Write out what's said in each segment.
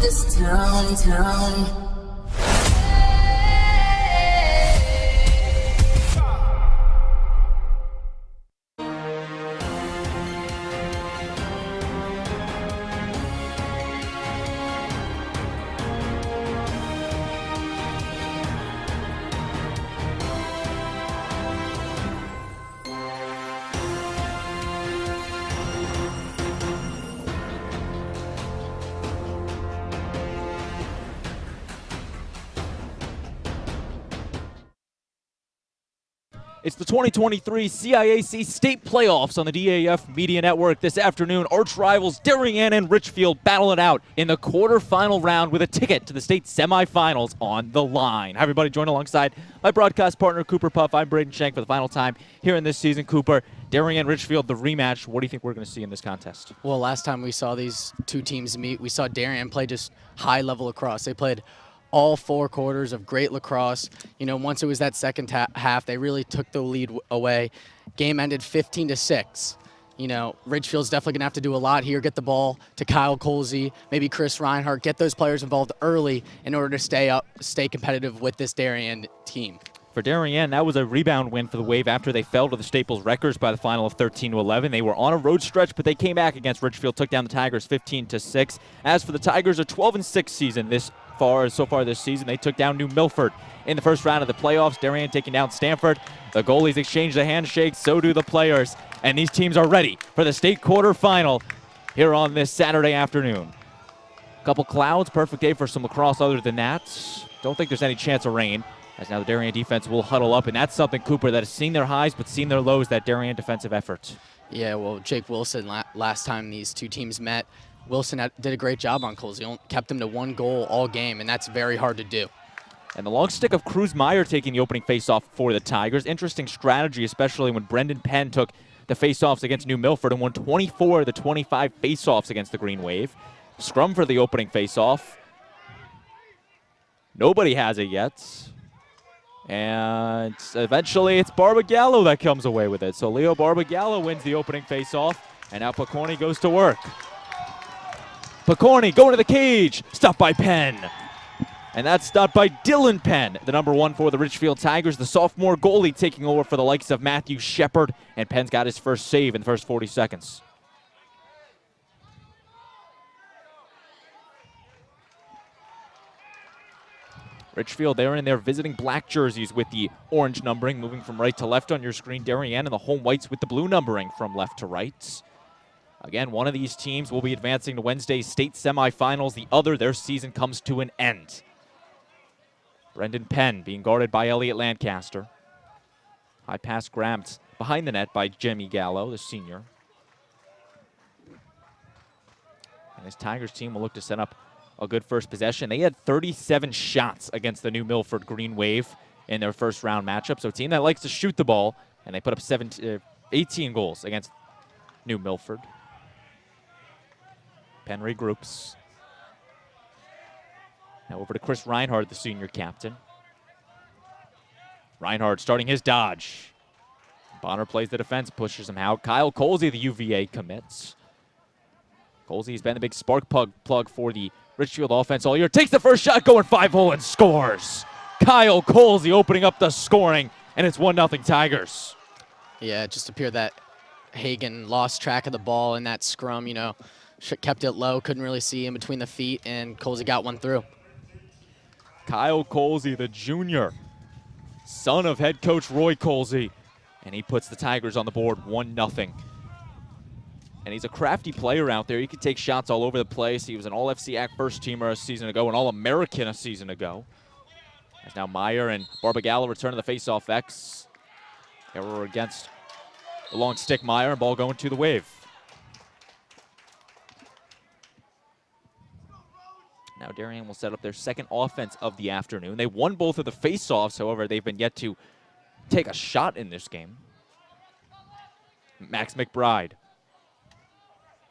this town. It's the 2023 CIAC State Playoffs on the DAF Media Network. This afternoon, arch rivals Darien and Ridgefield battle it out in the quarterfinal round with a ticket to the state semifinals on the line. Hi, everybody. Join alongside my broadcast partner, Cooper Puff. I'm Braden Shank for the final time here in this season. Cooper, Darien, Ridgefield, the rematch. What do you think we're going to see in this contest? Well, last time we saw these two teams meet, we saw Darien play just high-level lacrosse. They played all 4 quarters of great lacrosse. You know, once it was that second half, they really took the lead away. Game ended 15-6. You know, Ridgefield's definitely going to have to do a lot here, get the ball to Kyle Colsey, maybe Chris Reinhardt, get those players involved early in order to stay competitive with this Darien team. For Darien, that was a rebound win for the Wave after they fell to the Staples Wreckers by the final of 13-11. They were on a road stretch, but they came back against Ridgefield, took down the Tigers 15-6. As for the Tigers, a 12-6 season so far this season. They took down New Milford in the first round of the playoffs. Darien taking down Stanford. The goalies exchange the handshakes, so do the players. And these teams are ready for the state quarterfinal here on this Saturday afternoon. Couple clouds, perfect day for some lacrosse other than that. Don't think there's any chance of rain, as now the Darien defense will huddle up. And that's something, Cooper, that has seen their highs but seen their lows, that Darien defensive effort. Yeah, well, Jake Wilson, last time these two teams met, Wilson did a great job on Colsey. Kept him to 1 goal all game, and that's very hard to do. And the long stick of Cruz Meyer taking the opening faceoff for the Tigers. Interesting strategy, especially when Brendan Penn took the faceoffs against New Milford and won 24 of the 25 faceoffs against the Green Wave. Scrum for the opening faceoff. Nobody has it yet. And eventually it's Barbagallo that comes away with it. So Leo Barbagallo wins the opening faceoff, and now Picorni goes to work. Picorni going to the cage, stopped by Penn. And that's stopped by Dylan Penn, the number 1 for the Ridgefield Tigers, the sophomore goalie taking over for the likes of Matthew Shepard. And Penn's got his first save in the first 40 seconds. Ridgefield, they're in their visiting black jerseys with the orange numbering, moving from right to left on your screen. Darien and the home whites with the blue numbering from left to right. Again, one of these teams will be advancing to Wednesday's state semifinals. The other, their season comes to an end. Brendan Penn being guarded by Elliot Lancaster. High pass grabbed behind the net by Jimmy Gallo, the senior. And this Tigers team will look to set up a good first possession. They had 37 shots against the New Milford Green Wave in their first round matchup. So a team that likes to shoot the ball, and they put up 18 goals against New Milford. Penn regroups. Now over to Chris Reinhardt, the senior captain. Reinhardt starting his dodge. Bonner plays the defense, pushes him out. Kyle Colsey, the UVA, commits. Colsey's been the big spark plug for the Ridgefield offense all year. Takes the first shot, going 5-hole and scores. Kyle Colsey opening up the scoring, and it's 1-0 Tigers. Yeah, it just appeared that Hagen lost track of the ball in that scrum, you know. Kept it low, couldn't really see in between the feet, and Colsey got one through. Kyle Colsey, the junior, son of head coach Roy Colsey, and he puts the Tigers on the board 1-0. And he's a crafty player out there. He can take shots all over the place. He was an All-FCIAC first-teamer a season ago, an All-American a season ago. As now Meyer and Barbagallo return to the face-off X. Error against the long stick Meyer, and ball going to the Wave. Now Darien will set up their second offense of the afternoon. They won both of the face-offs, however, they've been yet to take a shot in this game. Max McBride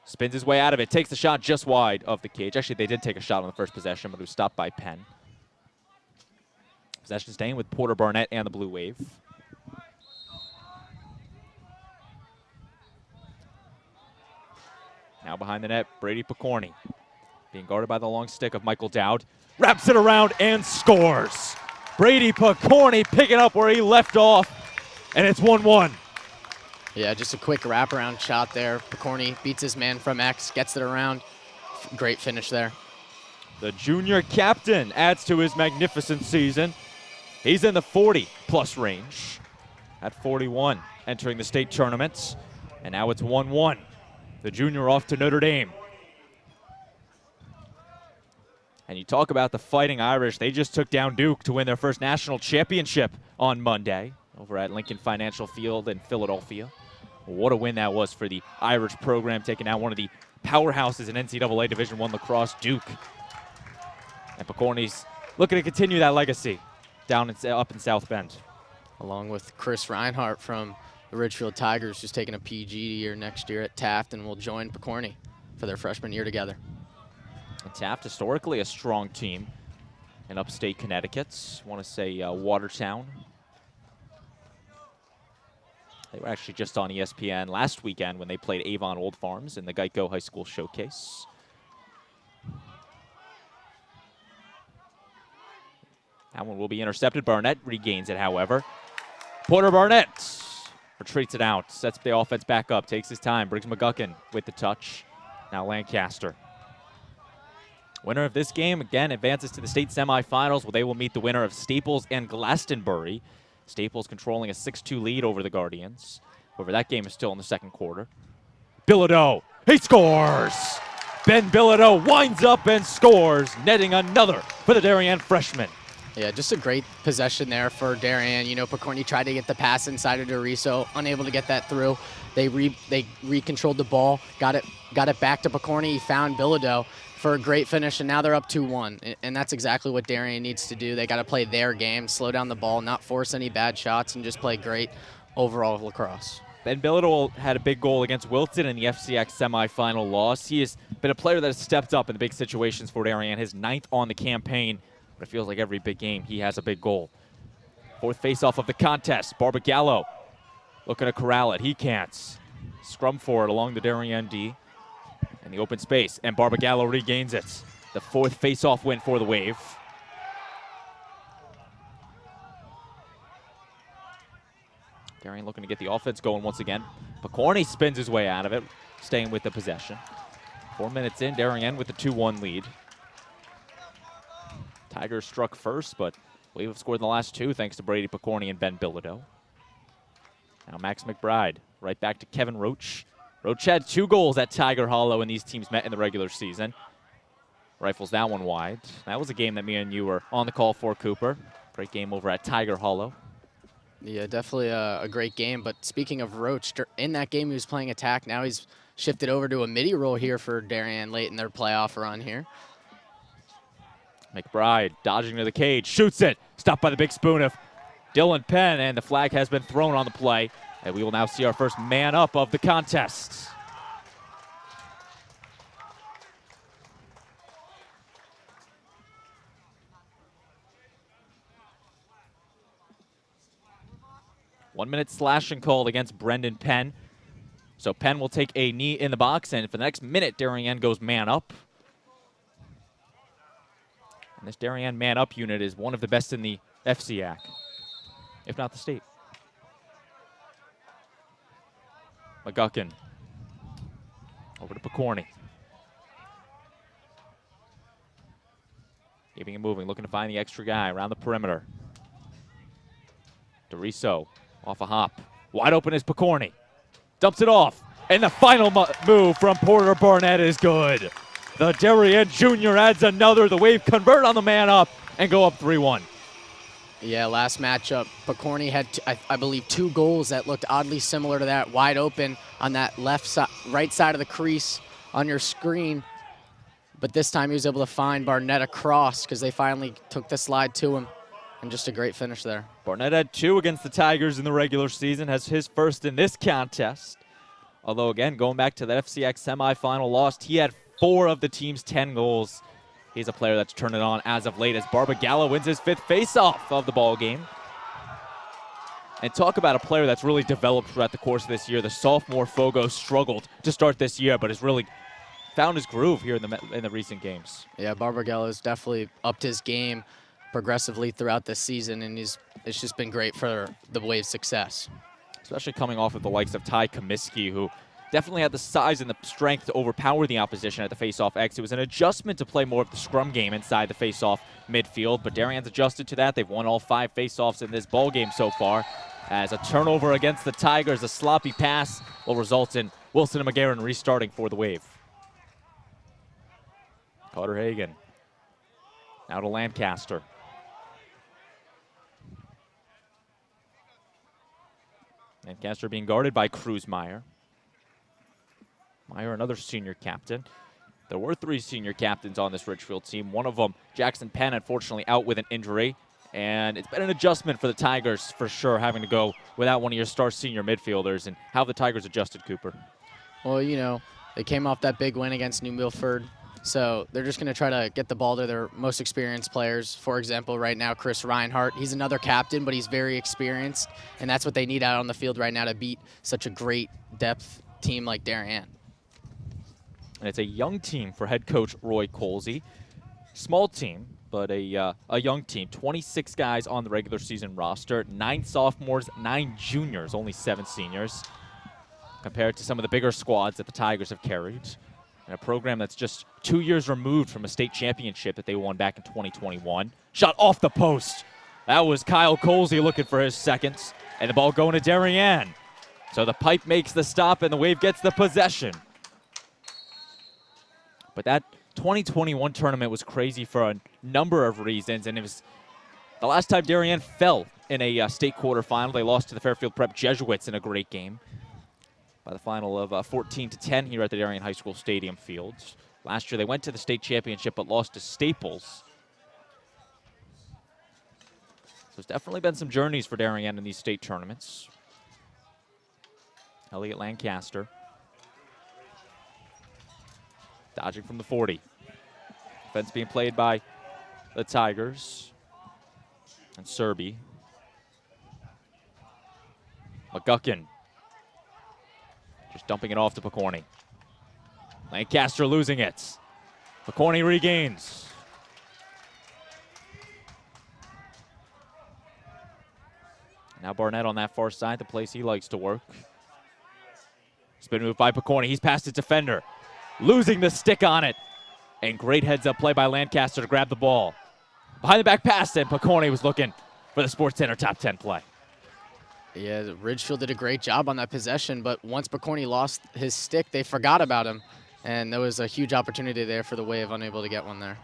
spins his way out of it, takes the shot just wide of the cage. Actually, they did take a shot on the first possession, but it was stopped by Penn. Possession staying with Porter Barnett and the Blue Wave. Now behind the net, Brady Picorni. being guarded by the long stick of Michael Dowd. Wraps it around and scores. Brady Picorni picking up where he left off, and it's 1-1. Yeah, just a quick wraparound shot there. Picorni beats his man from X, gets it around. Great finish there. The junior captain adds to his magnificent season. He's in the 40-plus range at 41, entering the state tournaments. And now it's 1-1. The junior off to Notre Dame. And you talk about the Fighting Irish. They just took down Duke to win their first national championship on Monday over at Lincoln Financial Field in Philadelphia. What a win that was for the Irish program, taking out one of the powerhouses in NCAA Division I lacrosse, Duke. And Picorni's looking to continue that legacy down up in South Bend. Along with Chris Reinhardt from the Ridgefield Tigers, who's taking a PG year next year at Taft, and will join Picorni for their freshman year together. And Taft, historically a strong team in upstate Connecticut. I want to say Watertown. They were actually just on ESPN last weekend when they played Avon Old Farms in the Geico High School Showcase. That one will be intercepted. Barnett regains it, however. Porter Barnett retreats it out, sets the offense back up, takes his time. Briggs McGuckin with the touch. Now Lancaster. Winner of this game, again, advances to the state semifinals, where they will meet the winner of Staples and Glastonbury. Staples controlling a 6-2 lead over the Guardians. However, that game is still in the second quarter. Bilodeau, he scores! Ben Bilodeau winds up and scores, netting another for the Darien freshman. Yeah, just a great possession there for Darien. You know, Picorni tried to get the pass inside of Doriso, unable to get that through. They recontrolled the ball, got it back to Picorni. He found Bilodeau for a great finish, and now they're up 2-1. And that's exactly what Darien needs to do. They got to play their game, slow down the ball, not force any bad shots, and just play great overall lacrosse. Ben Bilodeau had a big goal against Wilton in the FCIAC semifinal loss. He has been a player that has stepped up in the big situations for Darien, his 9th on the campaign. But it feels like every big game he has a big goal. Fourth faceoff of the contest. Barbagallo looking to corral it. He can't. Scrum for it along the Darien D. In the open space, and Barbagallo regains it. The fourth faceoff win for the Wave. Darien looking to get the offense going once again. Picorni spins his way out of it, staying with the possession. 4 minutes in, Darien with the 2-1 lead. Tigers struck first, but Wave have scored in the last two thanks to Brady Picorni and Ben Bilodeau. Now Max McBride, right back to Kevin Roach. Roach had 2 goals at Tiger Hollow when these teams met in the regular season. Rifles that one wide. That was a game that me and you were on the call for, Cooper. Great game over at Tiger Hollow. Yeah, definitely a great game. But speaking of Roach, in that game he was playing attack. Now he's shifted over to a midi role here for Darien late in their playoff run here. McBride dodging to the cage, shoots it. Stopped by the big spoon of Dylan Penn, and the flag has been thrown on the play. And we will now see our first man up of the contest. One minute slashing called against Brendan Penn. So Penn will take a knee in the box, and for the next minute, Darien goes man up. And this Darien man up unit is one of the best in the FCIAC, if not the state. McGuckin over to Picorni. Keeping it moving, looking to find the extra guy around the perimeter. Doriso off a hop. Wide open is Picorni. Dumps it off. And the final move from Porter Barnett is good. The Darien Jr. adds another. The Wave convert on the man up and go up 3-1. Yeah, last matchup, Picorni had, I believe, 2 goals that looked oddly similar to that, wide open on that right side of the crease on your screen. But this time he was able to find Barnett across because they finally took the slide to him. And just a great finish there. Barnett had 2 against the Tigers in the regular season, has his first in this contest. Although, again, going back to that FCIAC semifinal loss, he had 4 of the team's 10 goals. He's a player that's turned it on as of late as Barbagallo wins his 5th faceoff of the ball game. And talk about a player that's really developed throughout the course of this year. The sophomore Fogo struggled to start this year, but has really found his groove here in the recent games. Yeah, Barbagallo's definitely upped his game progressively throughout this season, and it's just been great for the Wave's success. Especially coming off of the likes of Ty Comiskey, who definitely had the size and the strength to overpower the opposition at the face-off X. It was an adjustment to play more of the scrum game inside the face-off midfield, but Darien's adjusted to that. They've won all 5 face-offs in this ball game so far. As a turnover against the Tigers, a sloppy pass will result in Wilson and McGarren restarting for the Wave. Carter Hagan now to Lancaster. Lancaster being guarded by Cruz Meyer. Meyer, another senior captain. There were 3 senior captains on this Ridgefield team. One of them, Jackson Penn, unfortunately out with an injury. And it's been an adjustment for the Tigers for sure, having to go without one of your star senior midfielders. And how have the Tigers adjusted, Cooper? Well, you know, they came off that big win against New Milford. So they're just going to try to get the ball to their most experienced players. For example, right now, Chris Reinhardt, he's another captain, but he's very experienced. And that's what they need out on the field right now to beat such a great depth team like Darien. And it's a young team for head coach Roy Colsey. Small team, but a young team. 26 guys on the regular season roster. 9 sophomores, 9 juniors, only 7 seniors. Compared to some of the bigger squads that the Tigers have carried. And a program that's just 2 years removed from a state championship that they won back in 2021. Shot off the post. That was Kyle Colsey looking for his seconds. And the ball going to Darien. So the pipe makes the stop and the Wave gets the possession. But that 2021 tournament was crazy for a number of reasons, and it was the last time Darien fell in a state quarterfinal. They lost to the Fairfield Prep Jesuits in a great game by the final of 14-10 here at the Darien High School Stadium fields. Last year they went to the state championship but lost to Staples. So there's definitely been some journeys for Darien in these state tournaments. Elliot Lancaster. Dodging from the 40. Defense being played by the Tigers. And Serby. McGuckin. Just dumping it off to Picorni. Lancaster losing it. Picorni regains. Now Barnett on that far side, the place he likes to work. Spin move by Picorni. He's past his defender. Losing the stick on it. And great heads-up play by Lancaster to grab the ball. Behind the back pass, and Picorni was looking for the Sports Center top 10 play. Yeah, Ridgefield did a great job on that possession, but once Picorni lost his stick, they forgot about him. And there was a huge opportunity there for the Wave, unable to get one there.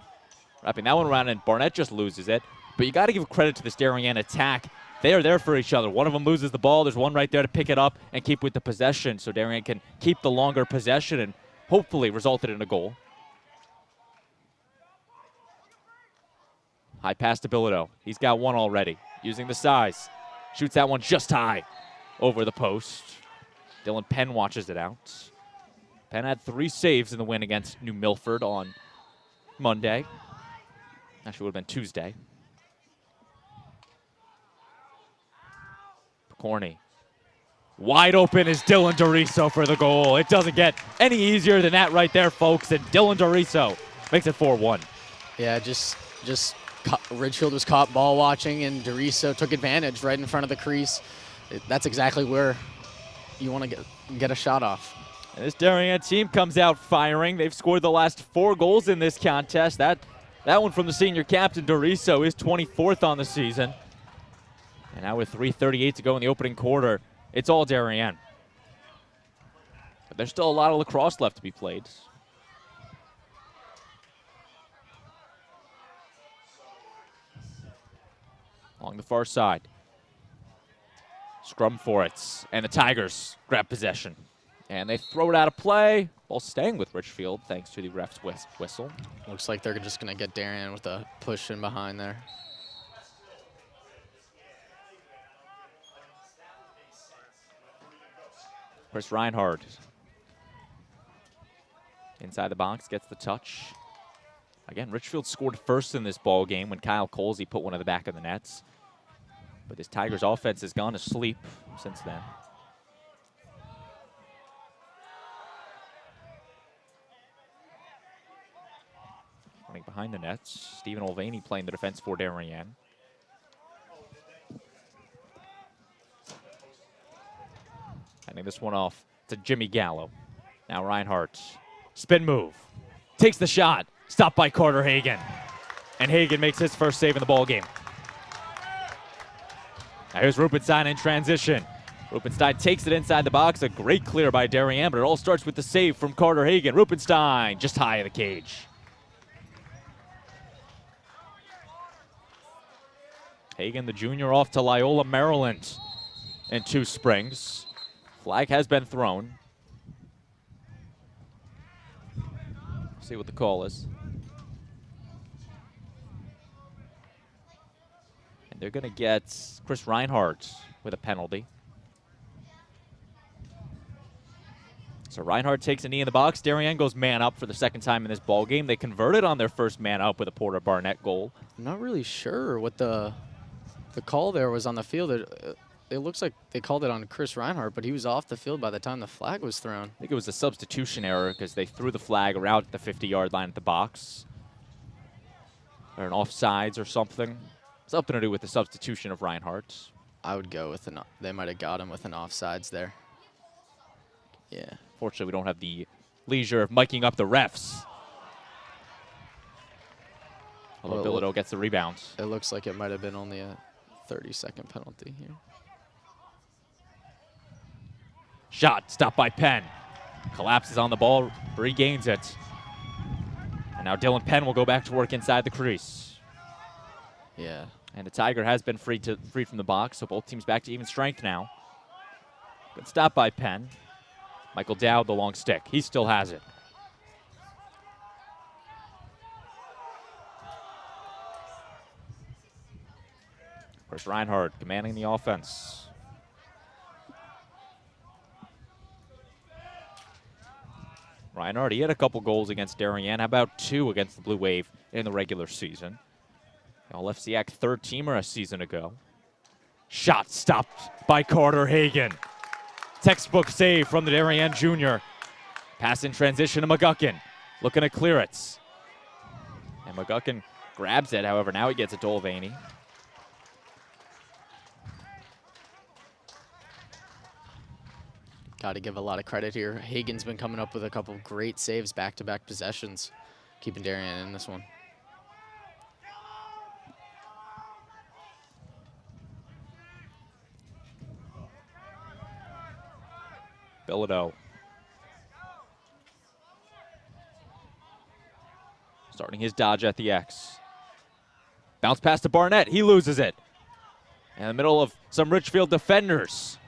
Wrapping that one around, and Barnett just loses it. But you got to give credit to this Darien attack. They are there for each other. One of them loses the ball. There's one right there to pick it up and keep with the possession, so Darien can keep the longer possession and hopefully resulted in a goal. High pass to Bilodeau. He's got one already. Using the size. Shoots that one just high over the post. Dylan Penn watches it out. Penn had 3 saves in the win against New Milford on Monday. Actually, would have been Tuesday. Picorni. Wide open is Dylan Doriso for the goal. It doesn't get any easier than that right there, folks. And Dylan Doriso makes it 4-1. Yeah, just Ridgefield was caught ball watching, and Doriso took advantage right in front of the crease. That's exactly where you want to get a shot off. And this Darien team comes out firing. They've scored the last 4 goals in this contest. That one from the senior captain, Doriso, is 24th on the season. And now with 3:38 to go in the opening quarter, it's all Darien. But there's still a lot of lacrosse left to be played. Along the far side. Scrum for it. And the Tigers grab possession. And they throw it out of play. Ball staying with Ridgefield thanks to the ref's whistle. Looks like they're just going to get Darien with a push in behind there. Chris Reinhardt. Inside the box, gets the touch. Again, Ridgefield scored first in this ball game when Kyle Colsey put one in the back of the nets. But this Tigers offense has gone to sleep since then. Running behind the nets, Stephen Olvaney playing the defense for Darien. Handing this one off to Jimmy Gallo. Now Reinhardt, spin move, takes the shot, stopped by Carter Hagan. And Hagan makes his first save in the ball game. Now here's Rupenstein in transition. Rupenstein takes it inside the box, a great clear by Darien, but it all starts with the save from Carter Hagan. Rupenstein just high of the cage. Hagan, the junior, off to Loyola, Maryland in 2 springs. Flag has been thrown. See what the call is. And they're going to get Chris Reinhardt with a penalty. So Reinhardt takes a knee in the box. Darien goes man up for the second time in this ball game. They converted on their first man up with a Porter Barnett goal. I'm not really sure what the call there was on the field. It looks like they called it on Chris Reinhardt, but he was off the field by the time the flag was thrown. I think it was a substitution error because they threw the flag around the 50-yard line at the box. Or an offsides or something. Something to do with the substitution of Reinhardt. I would go with they might have got him with an offsides there. Yeah. Fortunately, we don't have the leisure of miking up the refs. Although Bilodeau gets the rebound. It looks like it might have been only a 30-second penalty here. Shot, stopped by Penn. Collapses on the ball, regains it. And now Dylan Penn will go back to work inside the crease. Yeah. And the Tiger has been freed from the box, so both teams back to even strength now. Good stop by Penn. Michael Dowd, the long stick. He still has it. Chris Reinhardt commanding the offense. Reinhardt, he had a couple goals against Darien. How about 2 against the Blue Wave in the regular season? All FCIAC third-teamer a season ago. Shot stopped by Carter Hagan. Textbook save from the Darien junior. Pass in transition to McGuckin. Looking to clear it. And McGuckin grabs it. However, now he gets it to Olvaney. Got to give a lot of credit here. Hagan's been coming up with a couple of great saves, back-to-back possessions, keeping Darien in this one. Bilodeau. Starting his dodge at the X. Bounce pass to Barnett. He loses it. In the middle of some Ridgefield defenders.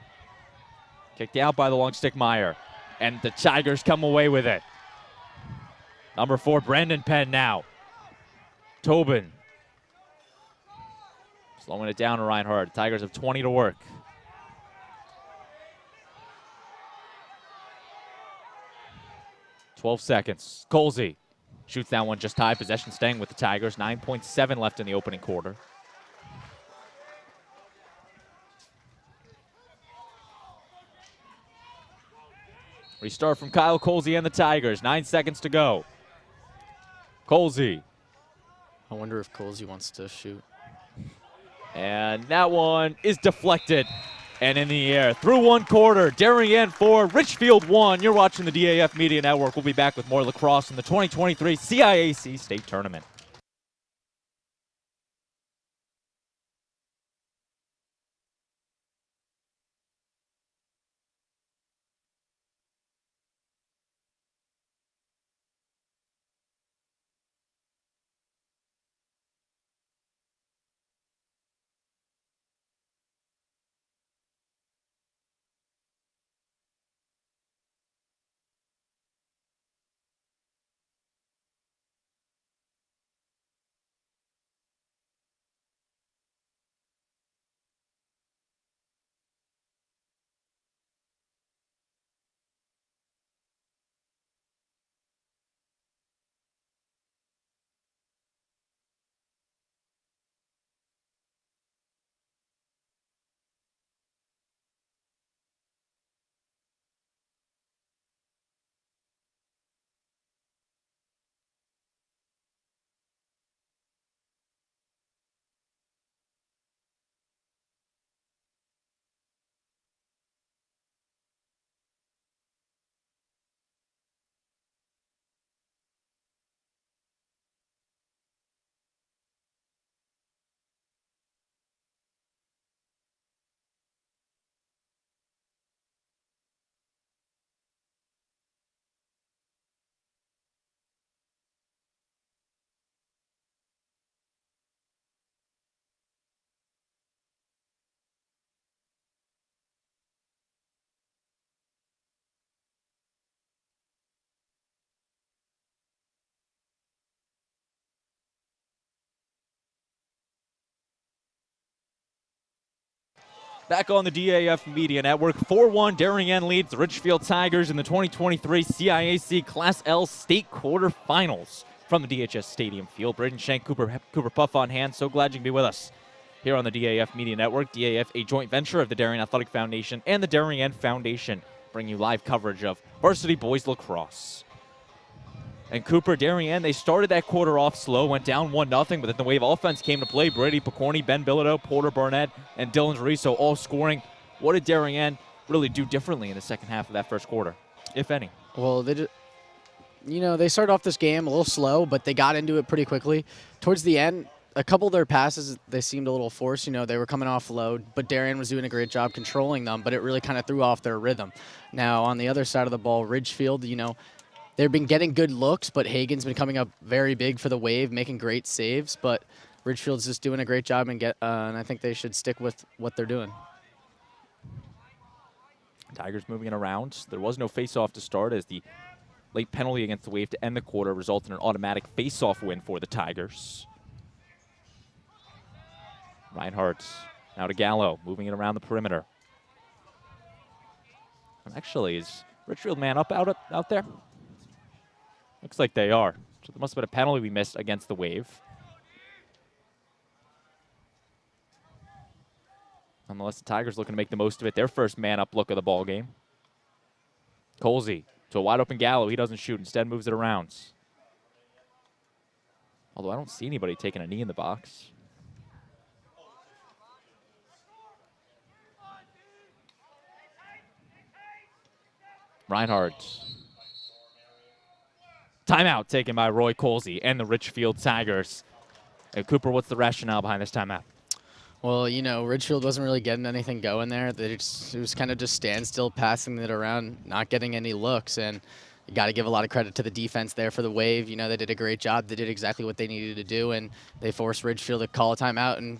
Kicked out by the long stick Meyer. And the Tigers come away with it. Number 4, Brandon Penn now. Tobin. Slowing it down to Reinhardt. Tigers have 20 to work. .12 seconds. Colsey shoots that one just high. Possession staying with the Tigers. 9.7 left in the opening quarter. Restart from Kyle Colsey and the Tigers. 9 seconds to go. Colsey. I wonder if Colsey wants to shoot. And that one is deflected and in the air. Through 1 quarter, Darien 4, Ridgefield 1. You're watching the DAF Media Network. We'll be back with more lacrosse in the 2023 CIAC State Tournament. Back on the DAF Media Network, 4-1, Darien leads the Ridgefield Tigers in the 2023 CIAC Class L State Quarterfinals from the DHS Stadium Field. Braden Shank, Cooper Puff on hand. So glad you can be with us here on the DAF Media Network. DAF, a joint venture of the Darien Athletic Foundation and the Darien Foundation, bring you live coverage of varsity boys lacrosse. And Cooper, Darien, they started that quarter off slow, went down 1-0, but then the Wave offense came to play. Brady Picorni, Ben Bilodeau, Porter Burnett, and Dylan Riso all scoring. What did Darien really do differently in the second half of that first quarter, if any? Well, they started off this game a little slow, but they got into it pretty quickly. Towards the end, a couple of their passes, they seemed a little forced. They were coming off load, but Darien was doing a great job controlling them, but it really kind of threw off their rhythm. Now, on the other side of the ball, Ridgefield, they've been getting good looks, but Hagen's been coming up very big for the Wave, making great saves. But Ridgefield's just doing a great job, and I think they should stick with what they're doing. Tigers moving it around. There was no face-off to start as the late penalty against the Wave to end the quarter resulted in an automatic face-off win for the Tigers. Reinhardt now to Gallo, moving it around the perimeter. And actually, is Ridgefield man up out there? Looks like they are. So there must have been a penalty we missed against the Wave. Nonetheless, the Tigers looking to make the most of it. Their first man-up look of the ball game. Colsey to a wide-open Gallo. He doesn't shoot. Instead, moves it around. Although I don't see anybody taking a knee in the box. Reinhardt. Timeout taken by Roy Colsey and the Ridgefield Tigers. And Cooper, what's the rationale behind this timeout? Well, Ridgefield wasn't really getting anything going there. It was kind of just standstill, passing it around, not getting any looks. And you got to give a lot of credit to the defense there for the Wave. They did a great job. They did exactly what they needed to do, and they forced Ridgefield to call a timeout and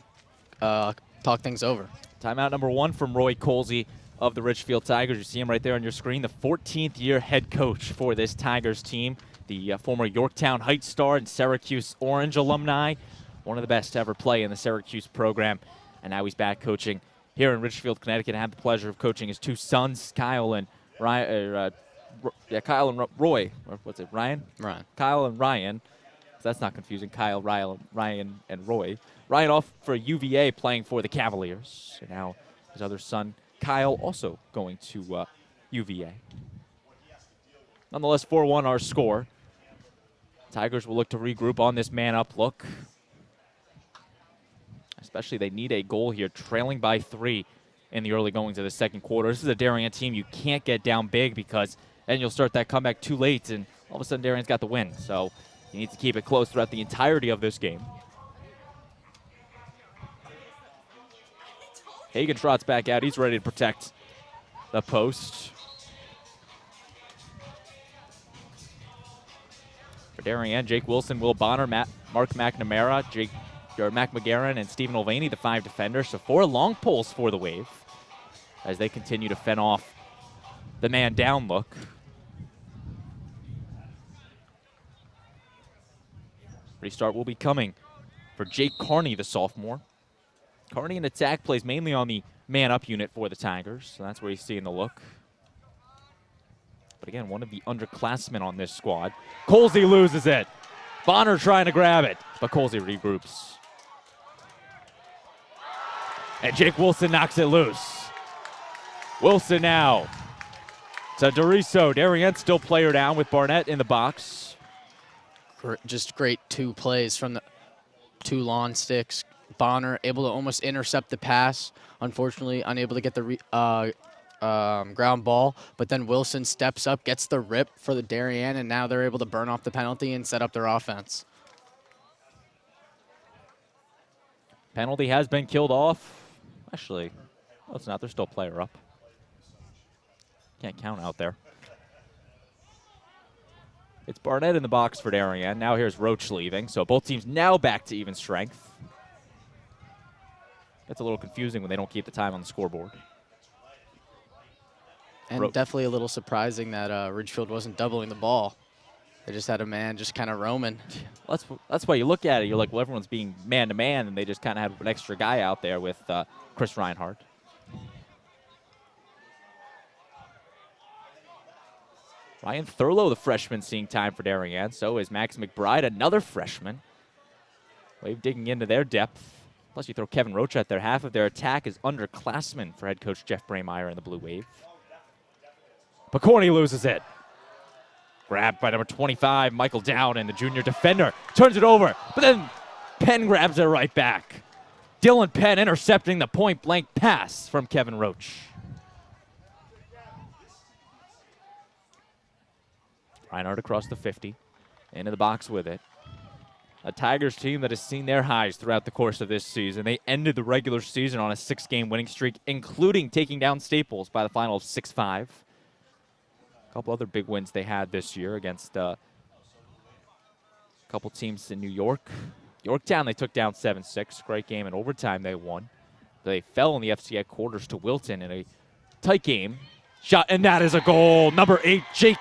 talk things over. Timeout number 1 from Roy Colsey of the Ridgefield Tigers. You see him right there on your screen, the 14th year head coach for this Tigers team. The former Yorktown Heights star and Syracuse Orange alumni. One of the best to ever play in the Syracuse program. And now he's back coaching here in Ridgefield, Connecticut. I had the pleasure of coaching his 2 sons, Kyle and Ryan. Kyle and Roy. Or what's it, Ryan? Ryan. Kyle and Ryan. So that's not confusing. Kyle, Ryan, and Roy. Ryan off for UVA playing for the Cavaliers. And now his other son, Kyle, also going to UVA. Nonetheless, 4-1 our score. Tigers will look to regroup on this man-up look. Especially they need a goal here, trailing by 3 in the early goings of the second quarter. This is a Darien team you can't get down big because then you'll start that comeback too late, and all of a sudden Darien's got the win. So you need to keep it close throughout the entirety of this game. Hagen trots back out. He's ready to protect the post. For Darien, Jake Wilson, Will Bonner, Mark McNamara, Mac McGarren, and Stephen Mulvaney, the 5 defenders. So 4 long pulls for the Wave as they continue to fend off the man down look. Restart will be coming for Jake Carney, the sophomore. Carney in attack plays mainly on the man-up unit for the Tigers, so that's where he's seeing the look. But again, one of the underclassmen on this squad. Colsey loses it. Bonner trying to grab it, but Colsey regroups. And Jake Wilson knocks it loose. Wilson now to Doriso. Darien still player down with Barnett in the box. Just great 2 plays from the 2 lawn sticks. Bonner able to almost intercept the pass. Unfortunately, unable to get the ground ball. But then Wilson steps up, gets the rip for the Darien, and now they're able to burn off the penalty and set up their offense. Penalty has been killed off. Actually, no, it's not. They're still player up. Can't count out there. It's Barnett in the box for Darien. Now here's Roach leaving. So both teams now back to even strength. That's a little confusing when they don't keep the time on the scoreboard. And definitely a little surprising that Ridgefield wasn't doubling the ball. They just had a man just kind of roaming. Well, that's why you look at it. You're like, well, everyone's being man-to-man, and they just kind of had an extra guy out there with Chris Reinhardt. Ryan Thurlow, the freshman, seeing time for Darien. So is Max McBride, another freshman. Wave digging into their depth. Plus, you throw Kevin Roach out there. Half of their attack is underclassmen for head coach Jeff Braymeyer in the Blue Wave. Picorni loses it. Grabbed by number 25, Michael Dowden, the junior defender. Turns it over, but then Penn grabs it right back. Dylan Penn intercepting the point-blank pass from Kevin Roach. Reinhardt across the 50, into the box with it. A Tigers team that has seen their highs throughout the course of this season. They ended the regular season on a 6-game winning streak, including taking down Staples by the final of 6-5. A couple other big wins they had this year against a couple teams in New York. Yorktown they took down 7-6. Great game. In overtime they won. They fell in the FCIAC quarters to Wilton in a tight game. Shot, and that is a goal. Number 8, Jake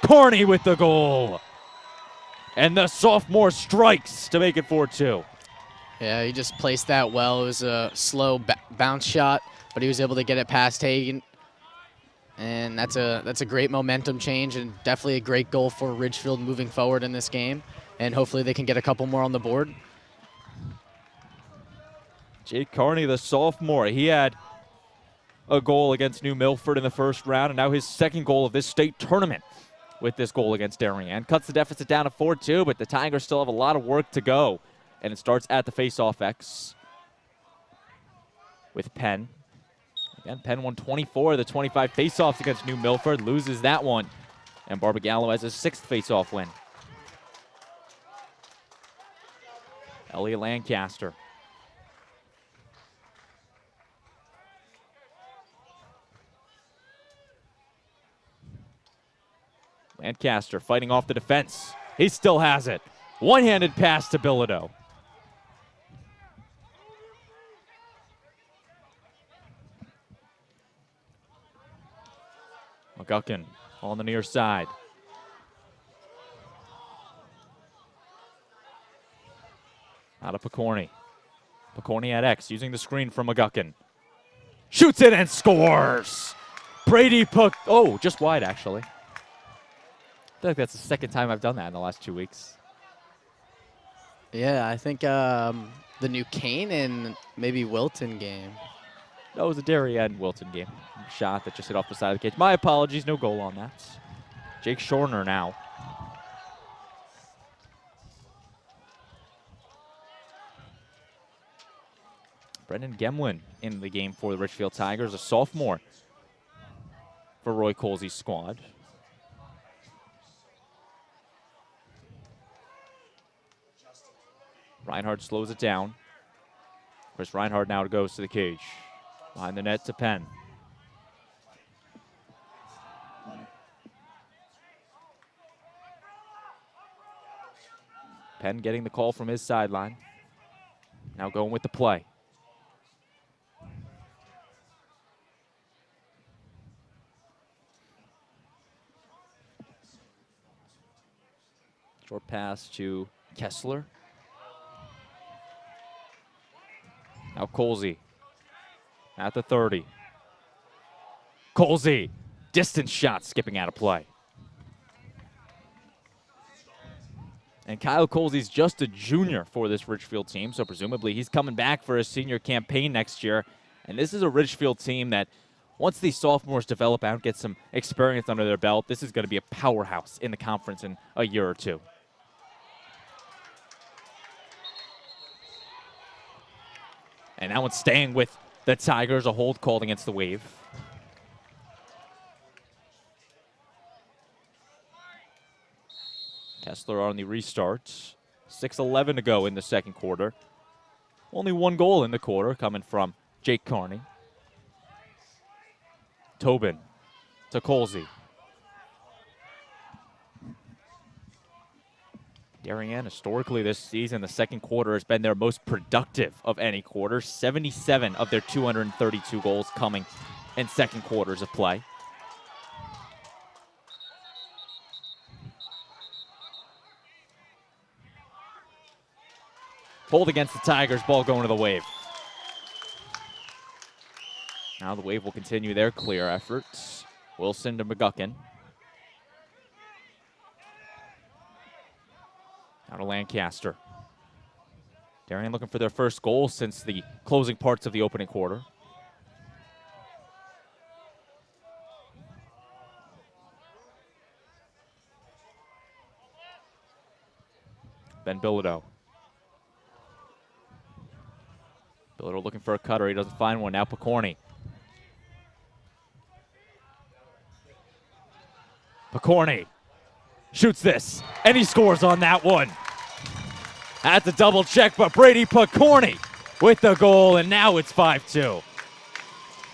Carney with the goal. And the sophomore strikes to make it 4-2. Yeah, he just placed that well. It was a slow bounce shot, but he was able to get it past Hagen. And that's a great momentum change and definitely a great goal for Ridgefield moving forward in this game. And hopefully they can get a couple more on the board. Jake Carney, the sophomore, he had a goal against New Milford in the first round, and now his second goal of this state tournament with this goal against Darien. Cuts the deficit down to 4-2, but the Tigers still have a lot of work to go. And it starts at the face-off X with Penn. Again, Penn won 24 of the 25 face-offs against New Milford, loses that one. And Barbagallo has his 6th face-off win. Elliot Lancaster. Lancaster fighting off the defense. He still has it. One-handed pass to Bilodeau. McGuckin on the near side. Out of Picorni. Picorni at X, using the screen from McGuckin. Shoots it and scores! Brady just wide, actually. I feel like that's the second time I've done that in the last 2 weeks. Yeah, I think the New Cane and maybe Wilton game. That was a Darien Wilton game. Shot that just hit off the side of the cage. My apologies, no goal on that. Jake Shorner now. Brendan Gemlin in the game for the Ridgefield Tigers, a sophomore for Roy Colsey's squad. Reinhardt slows it down. Chris Reinhardt now goes to the cage. Behind the net to Penn. Penn getting the call from his sideline. Now going with the play. Short pass to Kessler. Now Colsey at the 30. Colsey, distance shot skipping out of play. And Kyle Colsey's just a junior for this Ridgefield team, so presumably he's coming back for his senior campaign next year. And this is a Ridgefield team that, once these sophomores develop out, get some experience under their belt, this is going to be a powerhouse in the conference in a year or two. And that one's staying with the Tigers, a hold called against the Wave. Kessler on the restart. 6:11 to go in the second quarter. Only one goal in the quarter coming from Jake Carney. Tobin to Colsey. Darien, historically this season, the second quarter has been their most productive of any quarter. 77 of their 232 goals coming in second quarters of play. Pulled against the Tigers, ball going to the Wave. Now the Wave will continue their clear efforts. Wilson to McGuckin. Lancaster. Darien looking for their first goal since the closing parts of the opening quarter. Ben Bilodeau. Bilodeau looking for a cutter. He doesn't find one. Now Picorni. Picorni shoots this, and he scores on that one. Had to double check, but Brady Picorni with the goal, and now it's 5-2.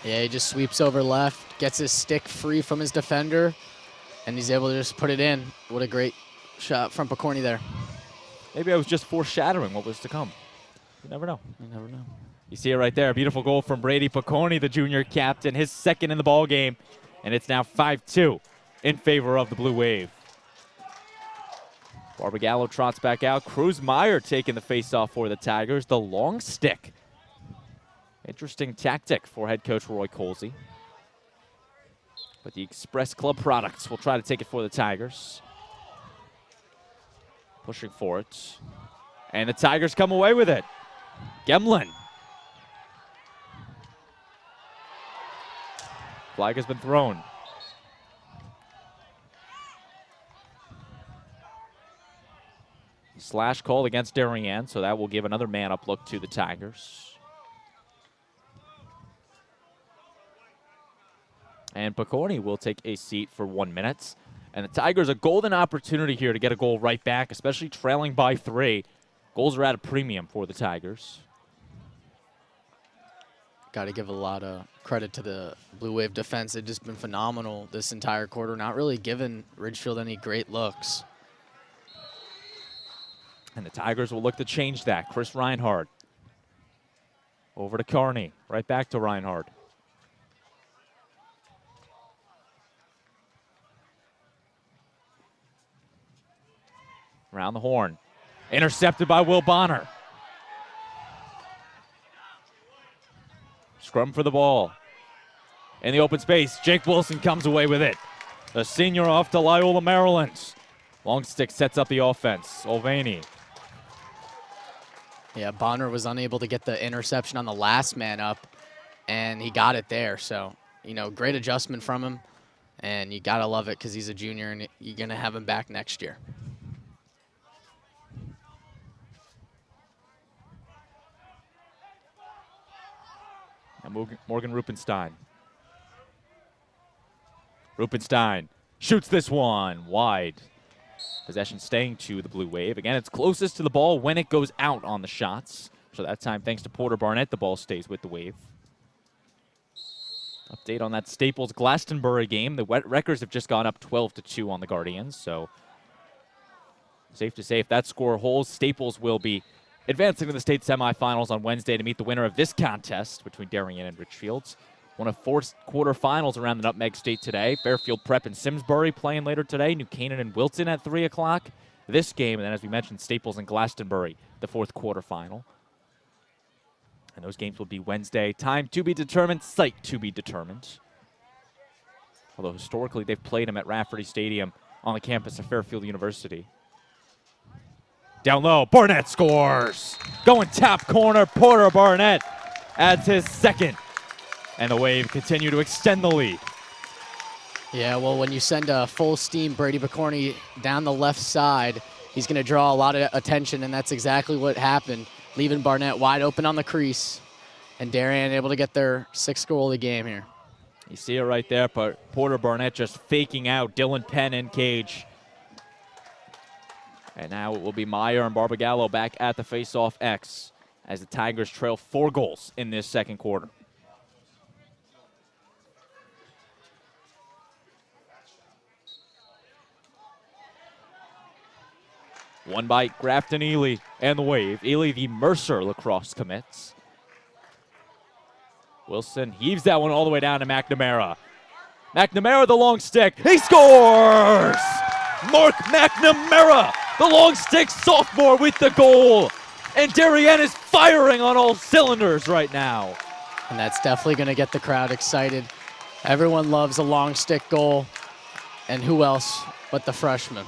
Yeah, he just sweeps over left, gets his stick free from his defender, and he's able to just put it in. What a great shot from Picorni there. Maybe I was just foreshadowing what was to come. You never know. You never know. You see it right there. A beautiful goal from Brady Picorni, the junior captain, his second in the ball game, and it's now 5-2 in favor of the Blue Wave. Barbagallo trots back out. Cruz-Meyer taking the faceoff for the Tigers. The long stick. Interesting tactic for head coach Roy Colsey. But the Express Club products will try to take it for the Tigers. Pushing for it. And the Tigers come away with it. Gemlin. Flag has been thrown. Slash called against Darien, so that will give another man-up look to the Tigers. And Picorni will take a seat for 1 minute. And the Tigers, a golden opportunity here to get a goal right back, especially trailing by 3. Goals are at a premium for the Tigers. Got to give a lot of credit to the Blue Wave defense. They've just been phenomenal this entire quarter, not really giving Ridgefield any great looks. And the Tigers will look to change that. Chris Reinhardt. Over to Carney. Right back to Reinhardt. Around the horn. Intercepted by Will Bonner. Scrum for the ball. In the open space, Jake Wilson comes away with it. The senior off to Loyola, Maryland. Long stick sets up the offense. Olvani. Yeah, Bonner was unable to get the interception on the last man up, and he got it there. So, you know, great adjustment from him, and you got to love it because he's a junior, and you're going to have him back next year. And Morgan Rupenstein. Rupenstein shoots this one wide. Possession staying to the Blue Wave. Again, it's closest to the ball when it goes out on the shots. So that time, thanks to Porter Barnett, the ball stays with the Wave. Update on that Staples-Glastonbury game. The Wreckers have just gone up 12-2 on the Guardians. So safe to say if that score holds, Staples will be advancing to the state semifinals on Wednesday to meet the winner of this contest between Darien and Ridgefield. One of 4 quarterfinals around the Nutmeg State today. Fairfield Prep and Simsbury playing later today. New Canaan and Wilton at 3 o'clock. This game, and then as we mentioned, Staples and Glastonbury, the 4th quarterfinal. And those games will be Wednesday. Time to be determined, site to be determined. Although historically they've played them at Rafferty Stadium on the campus of Fairfield University. Down low, Barnett scores! Going top corner, Porter Barnett adds his second. And the Wave continue to extend the lead. Yeah, well, when you send a full steam Brady Picorni down the left side, he's going to draw a lot of attention, and that's exactly what happened, leaving Barnett wide open on the crease. And Darien able to get their 6th goal of the game here. You see it right there, but Porter Barnett just faking out Dylan Penn in cage. And now it will be Meyer and Barbagallo back at the face-off X as the Tigers trail 4 goals in this second quarter. One by Grafton Ely and the Wave. Ely, the Mercer lacrosse commits. Wilson heaves that one all the way down to McNamara. McNamara, the long stick. He scores! Mark McNamara, the long stick sophomore with the goal. And Darien is firing on all cylinders right now. And that's definitely going to get the crowd excited. Everyone loves a long stick goal. And who else but the freshman?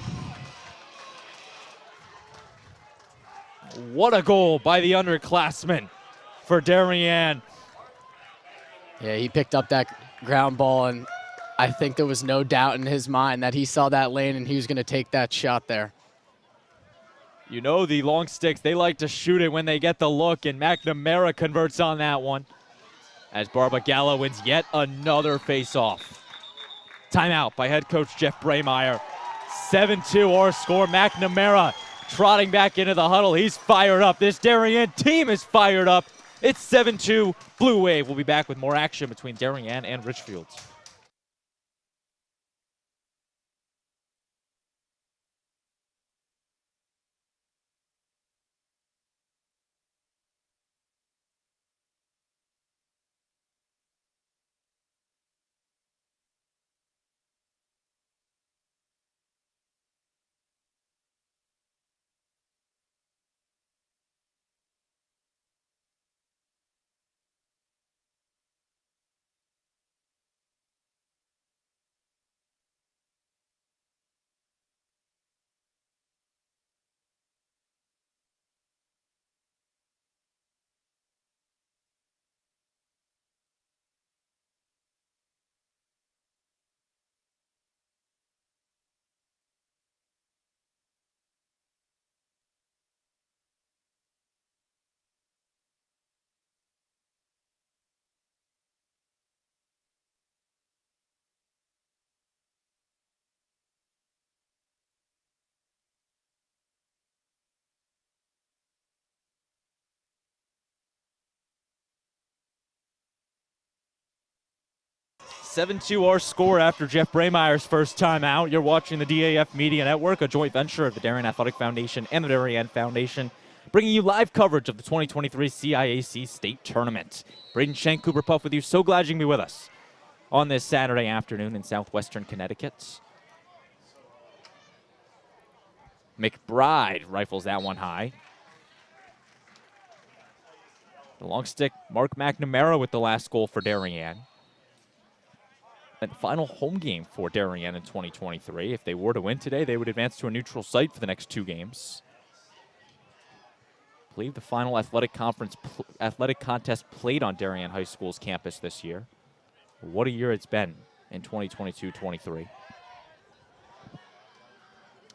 What a goal by the underclassman for Darien. Yeah, he picked up that ground ball, and I think there was no doubt in his mind that he saw that lane and he was going to take that shot there. You know the long sticks, they like to shoot it when they get the look, and McNamara converts on that one as Barbagalla wins yet another face-off. Timeout by head coach Jeff Braymeyer. 7-2 our score. McNamara trotting back into the huddle. He's fired up. This Darien team is fired up. It's 7-2 Blue Wave. We'll be back with more action between Darien and Ridgefield. (7-2) our score after Jeff Braymeyer's first time out. You're watching the DAF Media Network, a joint venture of the Darien Athletic Foundation and the Darien Foundation, bringing you live coverage of the 2023 CIAC State Tournament. Braden Shank, Cooper Puff with you. So glad you can be with us on this Saturday afternoon in southwestern Connecticut. McBride rifles that one high. The long stick, Mark McNamara with the last goal for Darien. And final home game for Darien in 2023. If they were to win today, they would advance to a neutral site for the next 2 games. I believe the final athletic contest played on Darien High School's campus this year. What a year it's been in 2022-23.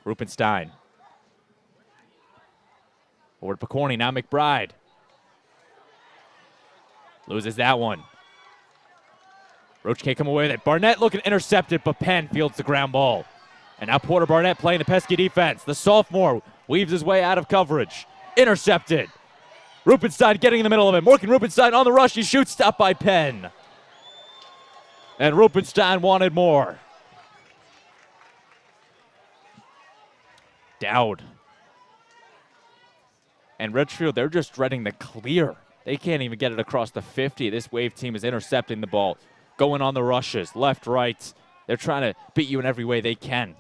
Rupenstein. Over to Picorni, now McBride. Loses that one. Roach can't come away with it. Barnett looking intercepted, but Penn fields the ground ball. And now Porter Barnett playing the pesky defense. The sophomore weaves his way out of coverage. Intercepted. Rupenstein getting in the middle of it. Morgan Rupenstein on the rush. He shoots, stopped by Penn. And Rupenstein wanted more. Dowd. And Ridgefield, they're just dreading the clear. They can't even get it across the 50. This Wave team is intercepting the ball. Going on the rushes, left, right. They're trying to beat you in every way they can.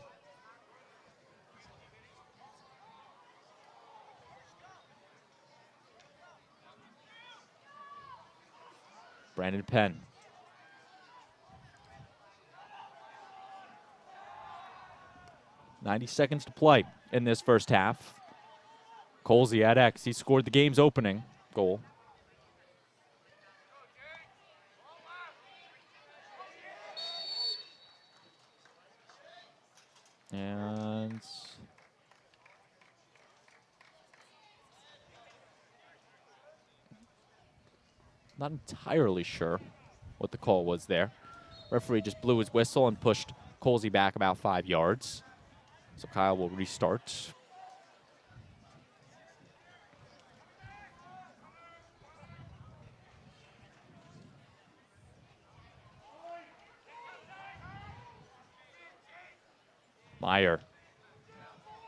Brandon Penn. .90 seconds to play in this first half. Colsey at X. He scored the game's opening goal. And not entirely sure what the call was there. Referee just blew his whistle and pushed Colsey back about 5 yards. So Kyle will restart. Meyer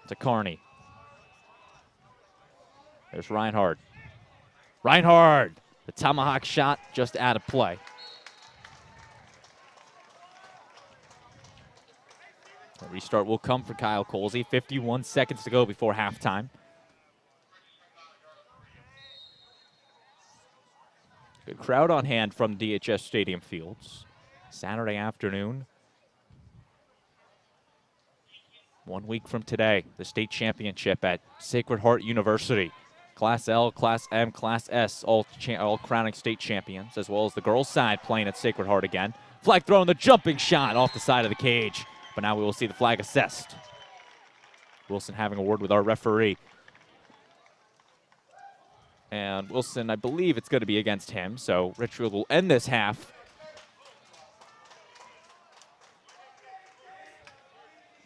to Carney. There's Reinhardt. Reinhardt, the tomahawk shot just out of play. A restart will come for Kyle Colsey. 51 seconds to go before halftime. Good crowd on hand from DHS Stadium Fields. Saturday afternoon. 1 week from today, the state championship at Sacred Heart University. Class L, Class M, Class S, all crowning state champions, as well as the girls' side playing at Sacred Heart again. Flag thrown, the jumping shot off the side of the cage. But now we will see the flag assessed. Wilson having a word with our referee. And Wilson, I believe it's going to be against him, so Ridgefield will end this half.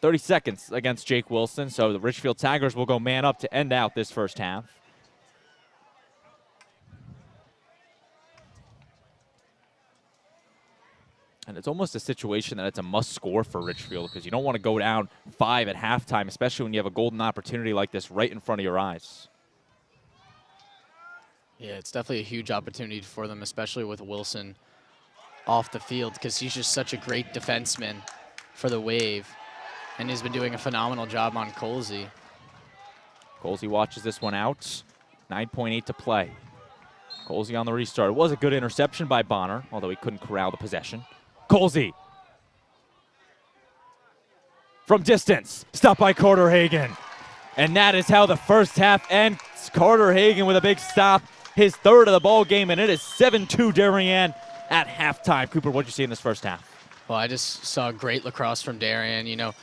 30 seconds against Jake Wilson, so the Ridgefield Tigers will go man up to end out this first half. And it's almost a situation that it's a must score for Ridgefield because you don't want to go down 5 at halftime, especially when you have a golden opportunity like this right in front of your eyes. Yeah, it's definitely a huge opportunity for them, especially with Wilson off the field because he's just such a great defenseman for the Wave. And he's been doing a phenomenal job on Colsey. Colsey watches this one out. 9.8 to play. Colsey on the restart. It was a good interception by Bonner, although he couldn't corral the possession. Colsey. From distance. Stopped by Carter Hagan. And that is how the first half ends. Carter Hagan with a big stop. His third of the ball game, and it is 7-2 Darien at halftime. Cooper, what did you see in this first half? Well, I just saw great lacrosse from Darien. You know,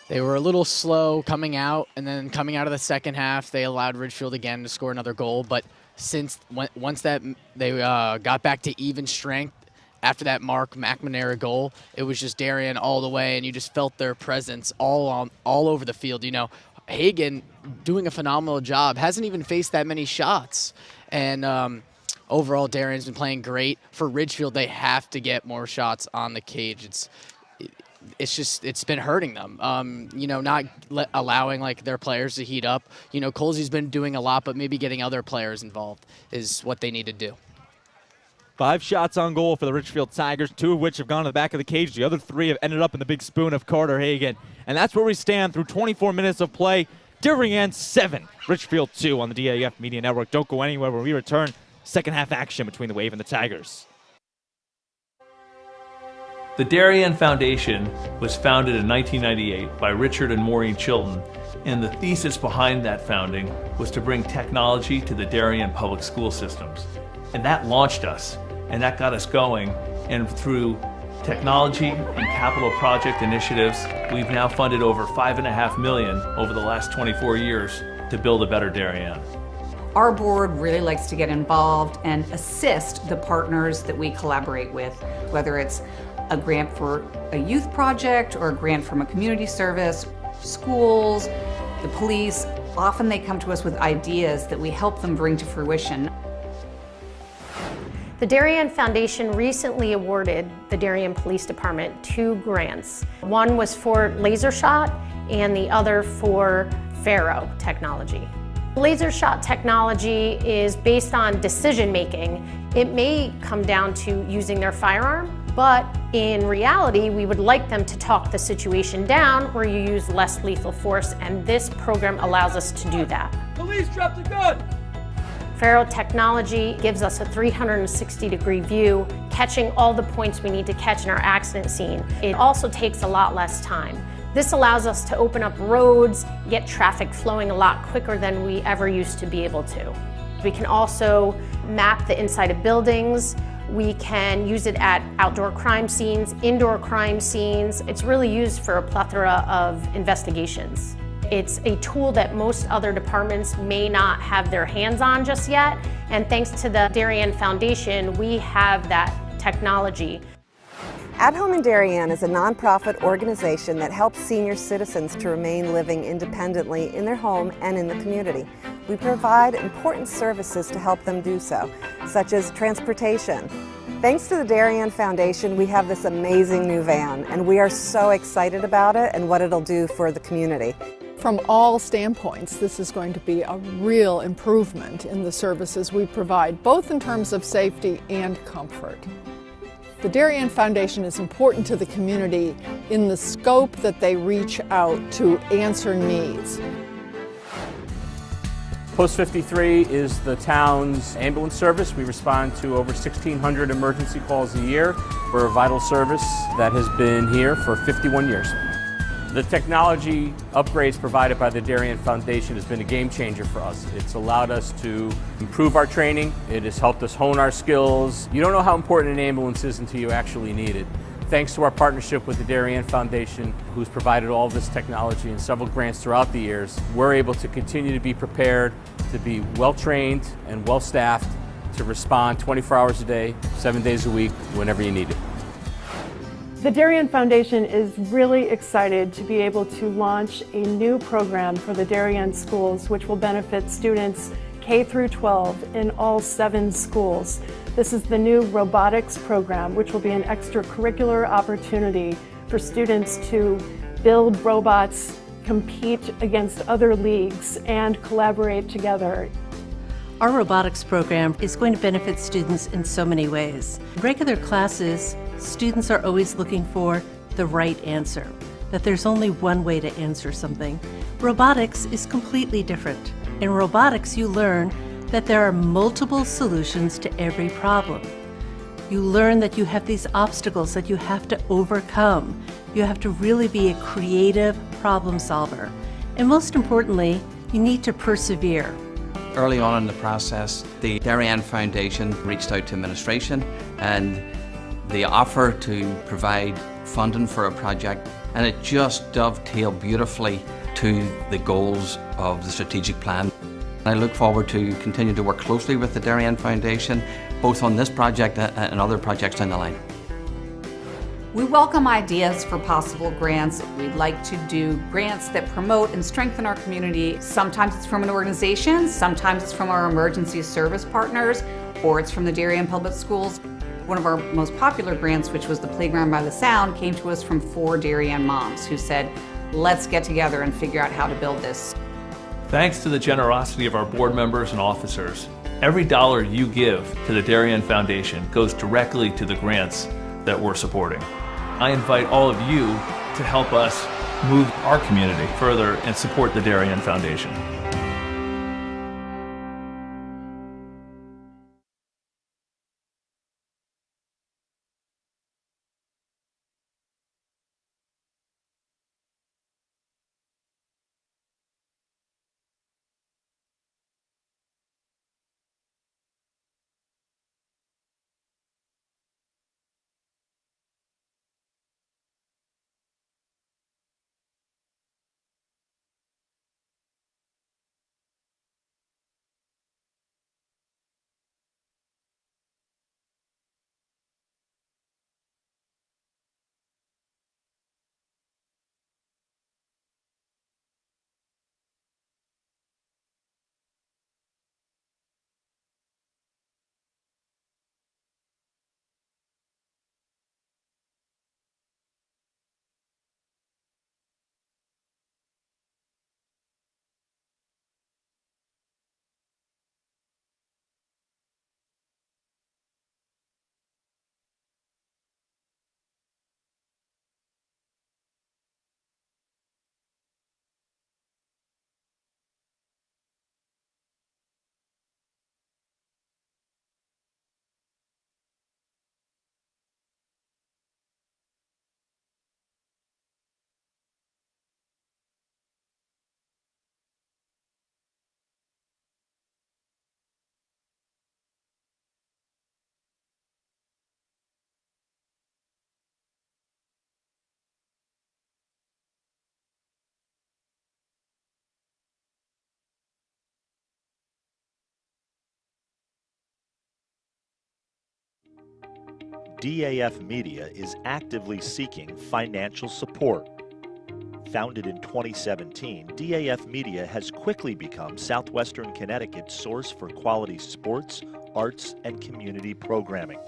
they were a little slow coming out, and then coming out of the second half, they allowed Ridgefield again to score another goal. But once that they got back to even strength after that Mark McNamara goal, it was just Darien all the way, and you just felt their presence all over the field. You know, Hagan doing a phenomenal job, hasn't even faced that many shots, and overall Darien's been playing great. For Ridgefield, they have to get more shots on the cage. It's been hurting them. You know, not allowing like their players to heat up. You know, Colsey's been doing a lot, but maybe getting other players involved is what they need to do. 5 shots on goal for the Ridgefield Tigers, 2 of which have gone to the back of the cage. The other 3 have ended up in the big spoon of Carter Hagan. And that's where we stand through 24 minutes of play. Darien 7, Ridgefield 2 on the DAF Media Network. Don't go anywhere when we return. Second half action between the Wave and the Tigers. The Darien Foundation was founded in 1998 by Richard and Maureen Chilton, and the thesis behind that founding was to bring technology to the Darien public school systems. And that launched us, and that got us going, and through technology and capital project initiatives, we've now funded over $5.5 million over the last 24 years to build a better Darien. Our board really likes to get involved and assist the partners that we collaborate with, whether it's a grant for a youth project or a grant from a community service, schools, the police. Often they come to us with ideas that we help them bring to fruition. The Darien Foundation recently awarded the Darien Police Department 2 grants. One was for laser shot and the other for Faro technology. Laser shot technology is based on decision making. It may come down to using their firearm, but in reality, we would like them to talk the situation down where you use less lethal force, and this program allows us to do that. Police dropped a gun! Faro technology gives us a 360-degree view, catching all the points we need to catch in our accident scene. It also takes a lot less time. This allows us to open up roads, get traffic flowing a lot quicker than we ever used to be able to. We can also map the inside of buildings. We can use it at outdoor crime scenes, indoor crime scenes. It's really used for a plethora of investigations. It's a tool that most other departments may not have their hands on just yet, and thanks to the Darien Foundation, we have that technology. At Home in Darien is a nonprofit organization that helps senior citizens to remain living independently in their home and in the community. We provide important services to help them do so, such as transportation. Thanks to the Darien Foundation, we have this amazing new van, and we are so excited about it and what it'll do for the community. From all standpoints, this is going to be a real improvement in the services we provide, both in terms of safety and comfort. The Darien Foundation is important to the community in the scope that they reach out to answer needs. Post 53 is the town's ambulance service. We respond to over 1,600 emergency calls a year. We're a vital service that has been here for 51 years. The technology upgrades provided by the Darien Foundation has been a game changer for us. It's allowed us to improve our training. It has helped us hone our skills. You don't know how important an ambulance is until you actually need it. Thanks to our partnership with the Darien Foundation, who's provided all of this technology and several grants throughout the years, we're able to continue to be prepared, to be well-trained and well-staffed, to respond 24 hours a day, 7 days a week, whenever you need it. The Darien Foundation is really excited to be able to launch a new program for the Darien schools, which will benefit students K through 12 in all 7 schools. This is the new robotics program, which will be an extracurricular opportunity for students to build robots, compete against other leagues, and collaborate together. Our robotics program is going to benefit students in so many ways. In regular classes, students are always looking for the right answer, that there's only one way to answer something. Robotics is completely different. In robotics, you learn that there are multiple solutions to every problem. You learn that you have these obstacles that you have to overcome. You have to really be a creative problem solver. And most importantly, you need to persevere. Early on in the process, the Darien Foundation reached out to administration and the offer to provide funding for a project, and it just dovetailed beautifully to the goals of the strategic plan. I look forward to continue to work closely with the Darien Foundation, both on this project and other projects down the line. We welcome ideas for possible grants. We'd like to do grants that promote and strengthen our community. Sometimes it's from an organization, sometimes it's from our emergency service partners, or it's from the Darien Public Schools. One of our most popular grants, which was the Playground by the Sound, came to us from 4 Darien moms who said, let's get together and figure out how to build this. Thanks to the generosity of our board members and officers, every dollar you give to the Darien Foundation goes directly to the grants that we're supporting. I invite all of you to help us move our community further and support the Darien Foundation. DAF Media is actively seeking financial support. Founded in 2017, DAF Media has quickly become Southwestern Connecticut's source for quality sports, arts, and community programming.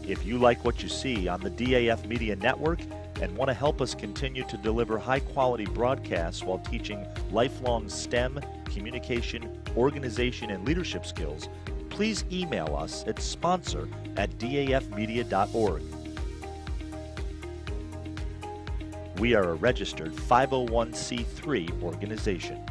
If you like what you see on the DAF Media Network and want to help us continue to deliver high-quality broadcasts while teaching lifelong STEM, communication, organization, and leadership skills, please email us at sponsor@dafmedia.org. We are a registered 501c3 organization.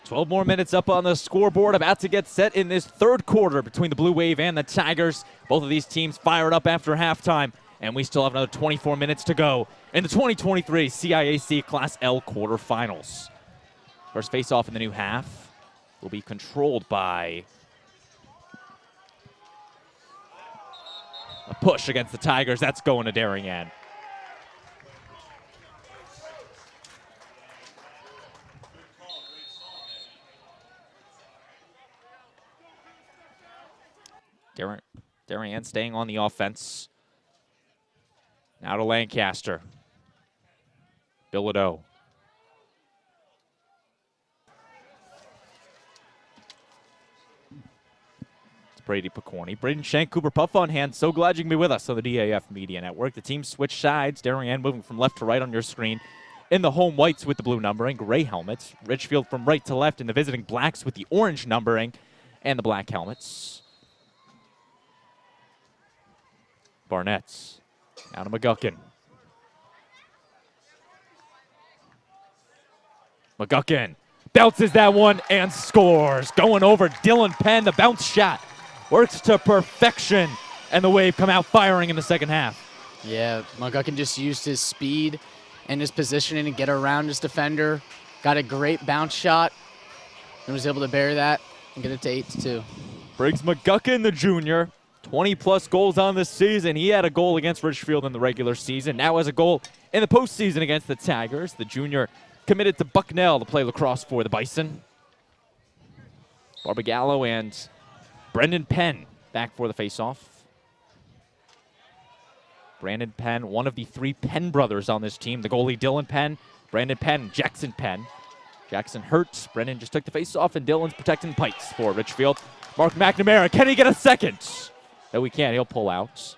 "12 more minutes up on the scoreboard, about to get set in this third quarter between the Blue Wave and the Tigers. Both of these teams fired up after halftime, and we still have another 24 minutes to go in the 2023 CIAC Class L quarterfinals. First face-off in the new half will be controlled by a push against the Tigers. That's going to Darien. Darien staying on the offense. Now to Lancaster. Bilodeau. It's Brady Picorni. Braden Shank, Cooper Puff on hand. So glad you can be with us on the DAF Media Network. The team switched sides. Darien moving from left to right on your screen. In the home whites with the blue numbering, gray helmets. Ridgefield from right to left, and the visiting blacks with the orange numbering and the black helmets. Barnett's out of McGuckin. McGuckin bounces that one and scores. Going over Dylan Penn. The bounce shot works to perfection, and the Wave come out firing in the second half. Yeah, McGuckin just used his speed and his positioning to get around his defender. Got a great bounce shot and was able to bury that and get it to 8-2. Briggs McGuckin, the junior. 20-plus goals on this season. He had a goal against Ridgefield in the regular season. Now has a goal in the postseason against the Tigers. The junior committed to Bucknell to play lacrosse for the Bison. Barbagallo and Brendan Penn back for the faceoff. Brandon Penn, one of the three Penn brothers on this team. The goalie Dylan Penn, Brandon Penn, Jackson Penn. Jackson hurt. Brendan just took the faceoff, and Dylan's protecting pipes for Ridgefield. Mark McNamara, can he get a second? No, we can't. He'll pull out.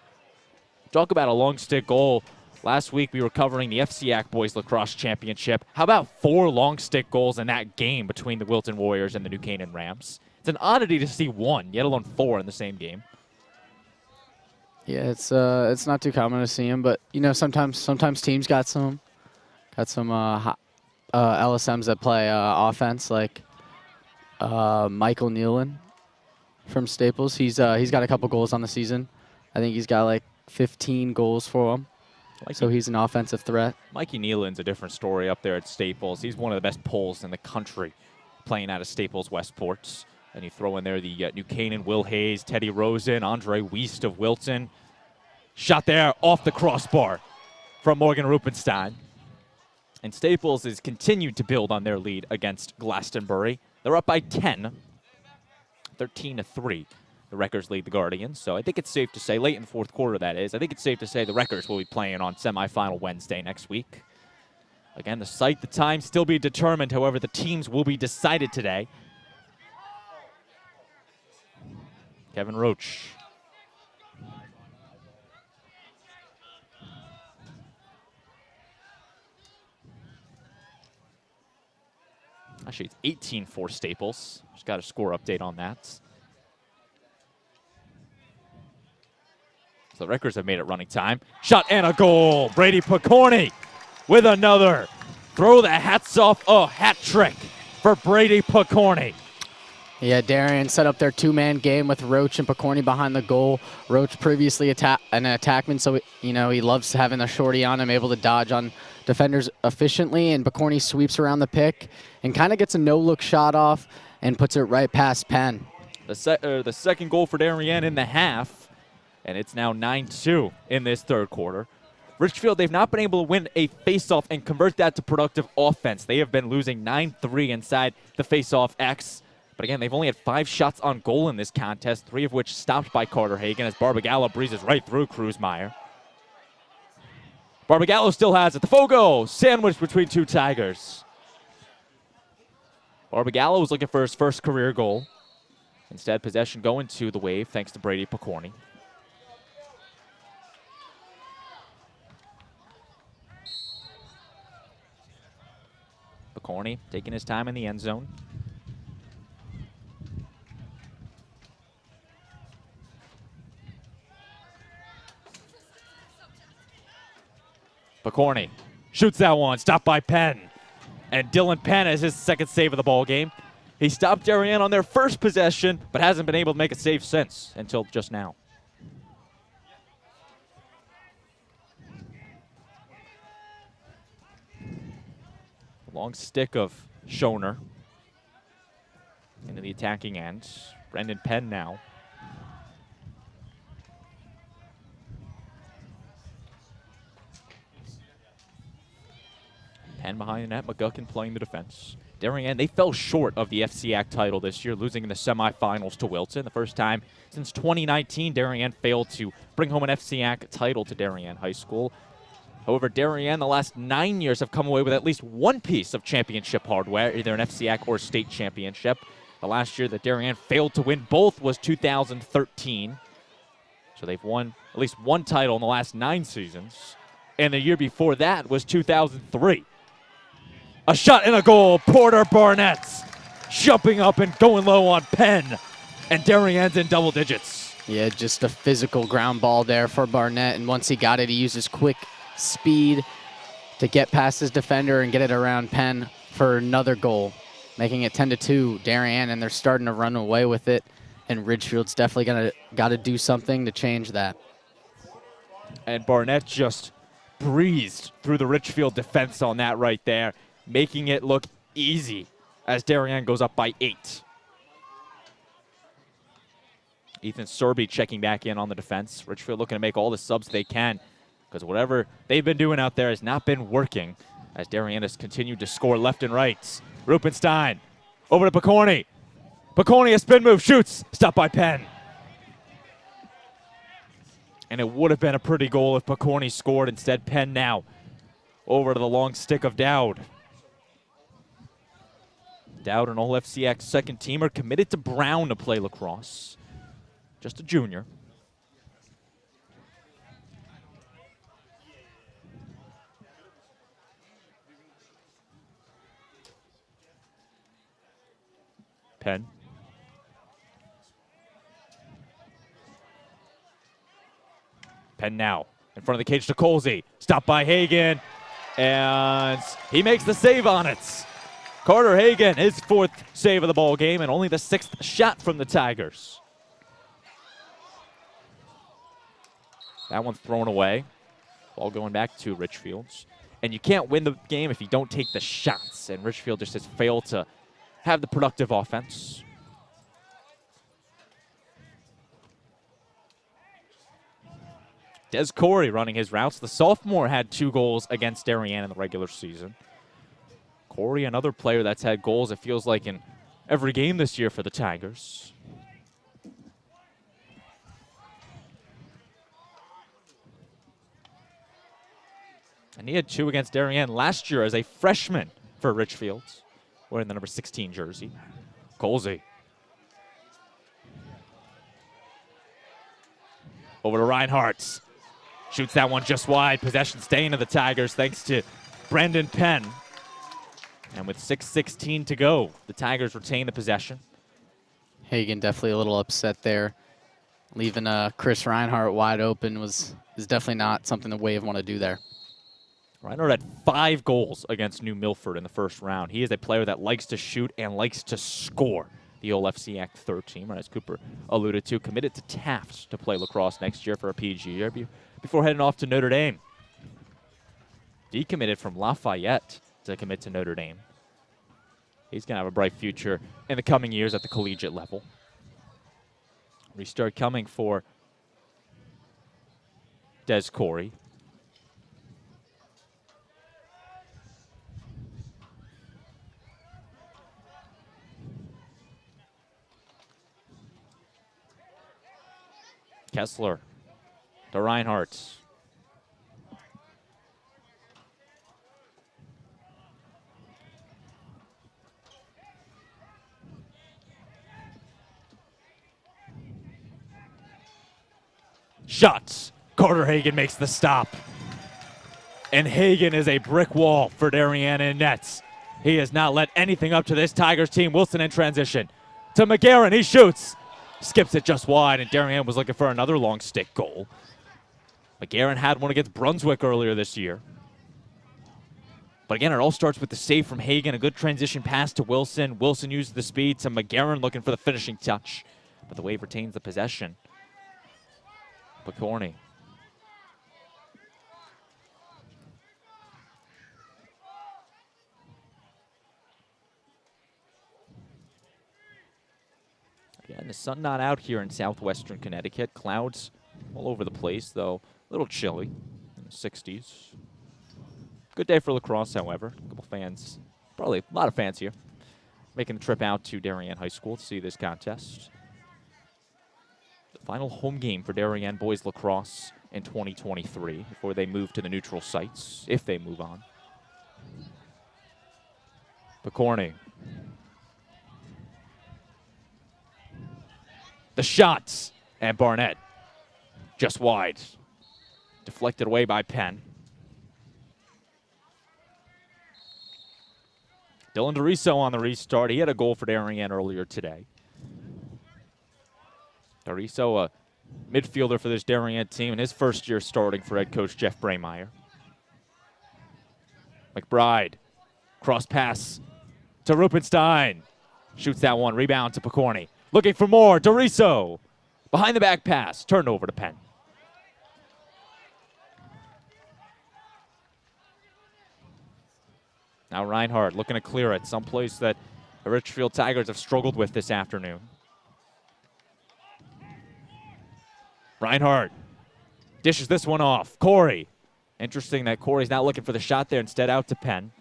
Talk about a long stick goal. Last week we were covering the FCIAC Boys Lacrosse Championship. How about 4 long stick goals in that game between the Wilton Warriors and the New Canaan Rams? It's an oddity to see 1, let alone 4 in the same game. Yeah, it's not too common to see him, but you know sometimes teams got some LSMs that play offense, like Michael Nealon from Staples. He's got a couple goals on the season. I think he's got like 15 goals for him. So he's an offensive threat. Mikey Nealon's a different story up there at Staples. He's one of the best poles in the country playing out of Staples Westport. And you throw in there the New Canaan, Will Hayes, Teddy Rosen, Andre Wiest of Wilton. Shot there off the crossbar from Morgan Rupenstein. And Staples has continued to build on their lead against Glastonbury. They're up by 10, 13-3. The Wreckers lead the Guardians. So I think it's safe to say, late in the fourth quarter that is, I think it's safe to say the Wreckers will be playing on semifinal Wednesday next week. Again, the site, the time still be determined. However, the teams will be decided today. Kevin Roach. Actually, it's 18-4 Staples. Just got a score update on that. So the Wreckers have made it running time. Shot and a goal. Brady Picorni with another. Throw the hats off. Oh, hat trick for Brady Picorni. Yeah, Darien set up their two-man game with Roach and Picorni behind the goal. Roach previously an attackman, so he loves having the shorty on him, able to dodge on defenders efficiently, and Picorni sweeps around the pick and kind of gets a no-look shot off and puts it right past Penn. The second goal for Darien in the half, and it's now 9-2 in this third quarter. Ridgefield, they've not been able to win a faceoff and convert that to productive offense. They have been losing 9-3 inside the faceoff X. But again, they've only had 5 shots on goal in this contest, 3 of which stopped by Carter Hagan as Barbagallo breezes right through Cruzmeyer. Barbagallo still has it. The Fogo sandwiched between two Tigers. Barbagallo was looking for his first career goal. Instead, possession going to the Wave thanks to Brady Picorni. Picorni taking his time in the end zone. Picorni shoots that one, stopped by Penn. And Dylan Penn has his second save of the ball game. He stopped Darien on their first possession, but hasn't been able to make a save since, until just now. Long stick of Schoner into the attacking end. Brendan Penn now. Penn behind the net, McGuckin playing the defense. Darien, they fell short of the FCIAC title this year, losing in the semifinals to Wilton. The first time since 2019, Darien failed to bring home an FCIAC title to Darien High School. However, Darien, the last 9 years, have come away with at least one piece of championship hardware, either an FCIAC or state championship. The last year that Darien failed to win both was 2013. So they've won at least one title in the last 9 seasons. And the year before that was 2003. A shot and a goal. Porter Barnett jumping up and going low on Penn. And Darien's in double digits. Yeah, just a physical ground ball there for Barnett. And once he got it, he used his quick speed to get past his defender and get it around Penn for another goal, making it 10-2 Darien, and they're starting to run away with it. And Ridgefield's definitely got to do something to change that. And Barnett just breezed through the Ridgefield defense on that right there, making it look easy as Darien goes up by 8. Ethan Serby checking back in on the defense. Ridgefield looking to make all the subs they can, because whatever they've been doing out there has not been working as Darien has continued to score left and right. Rupenstein over to Picorni. Picorni, a spin move, shoots, stopped by Penn. And it would have been a pretty goal if Picorni scored. Instead, Penn now over to the long stick of Dowd. Dowd, an All-FCIAC second teamer, committed to Brown to play lacrosse. Just a junior. Penn. Penn now in front of the cage to Colsey. Stopped by Hagan. And he makes the save on it. Carter Hagan, his 4th save of the ball game and only the 6th shot from the Tigers. That one's thrown away. Ball going back to Ridgefield's. And you can't win the game if you don't take the shots. And Ridgefield just has failed to have the productive offense. Des Corey running his routes. The sophomore had 2 goals against Darien in the regular season. Corey, another player that's had goals, it feels like, in every game this year for the Tigers. And he had 2 against Darien last year as a freshman for Ridgefield, wearing the number 16 jersey. Colsey. Over to Reinhardt. Shoots that one just wide. Possession staying to the Tigers thanks to Brendan Penn. And with 6:16 to go, the Tigers retain the possession. Hagen definitely a little upset there. Leaving Chris Reinhardt wide open is definitely not something the Wave want to do there. Reinhardt had 5 goals against New Milford in the first round. He is a player that likes to shoot and likes to score. The old FCIAC third team, as Cooper alluded to, committed to Taft to play lacrosse next year for a PG year before heading off to Notre Dame. Decommitted from Lafayette to commit to Notre Dame. He's going to have a bright future in the coming years at the collegiate level. Restart coming for Des Corey. Kessler to Reinhardt. Shots. Carter Hagen makes the stop. And Hagen is a brick wall for Darien in nets. He has not let anything up to this Tigers team. Wilson in transition. To McGarren, he shoots. Skips it just wide, and Darien was looking for another long stick goal. McGarren had one against Brunswick earlier this year. But again, it all starts with the save from Hagen, a good transition pass to Wilson. Wilson uses the speed to McGarren looking for the finishing touch. But the Wave retains the possession. Picorni. Again, the sun not out here in southwestern Connecticut. Clouds all over the place, though a little chilly in the 60s. Good day for lacrosse, however. A couple fans, probably a lot of fans here, making the trip out to Darien High School to see this contest. The final home game for Darien boys lacrosse in 2023 before they move to the neutral sites, if they move on. Picorni. The shots, and Barnett just wide. Deflected away by Penn. Dylan DeRiso on the restart. He had a goal for Darien earlier today. DeRiso, a midfielder for this Darien team in his first year starting for head coach Jeff Braymeyer. McBride, cross pass to Rupenstein. Shoots that one, rebound to Picorni. Looking for more, DeRiso. Behind the back pass, turned over to Penn. Now Reinhardt looking to clear it, someplace that the Ridgefield Tigers have struggled with this afternoon. Reinhardt dishes this one off. Corey. Interesting that Corey's not looking for the shot there, instead out to Penn.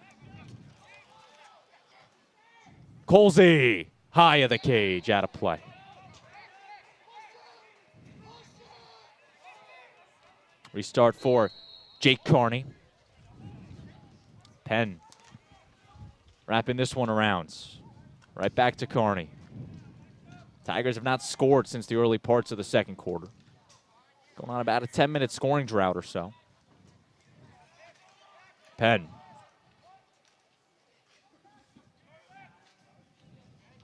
Colsey. High of the cage, out of play. Restart for Jake Carney. Penn wrapping this one around. Right back to Carney. Tigers have not scored since the early parts of the second quarter. Going on about a 10-minute scoring drought or so. Penn.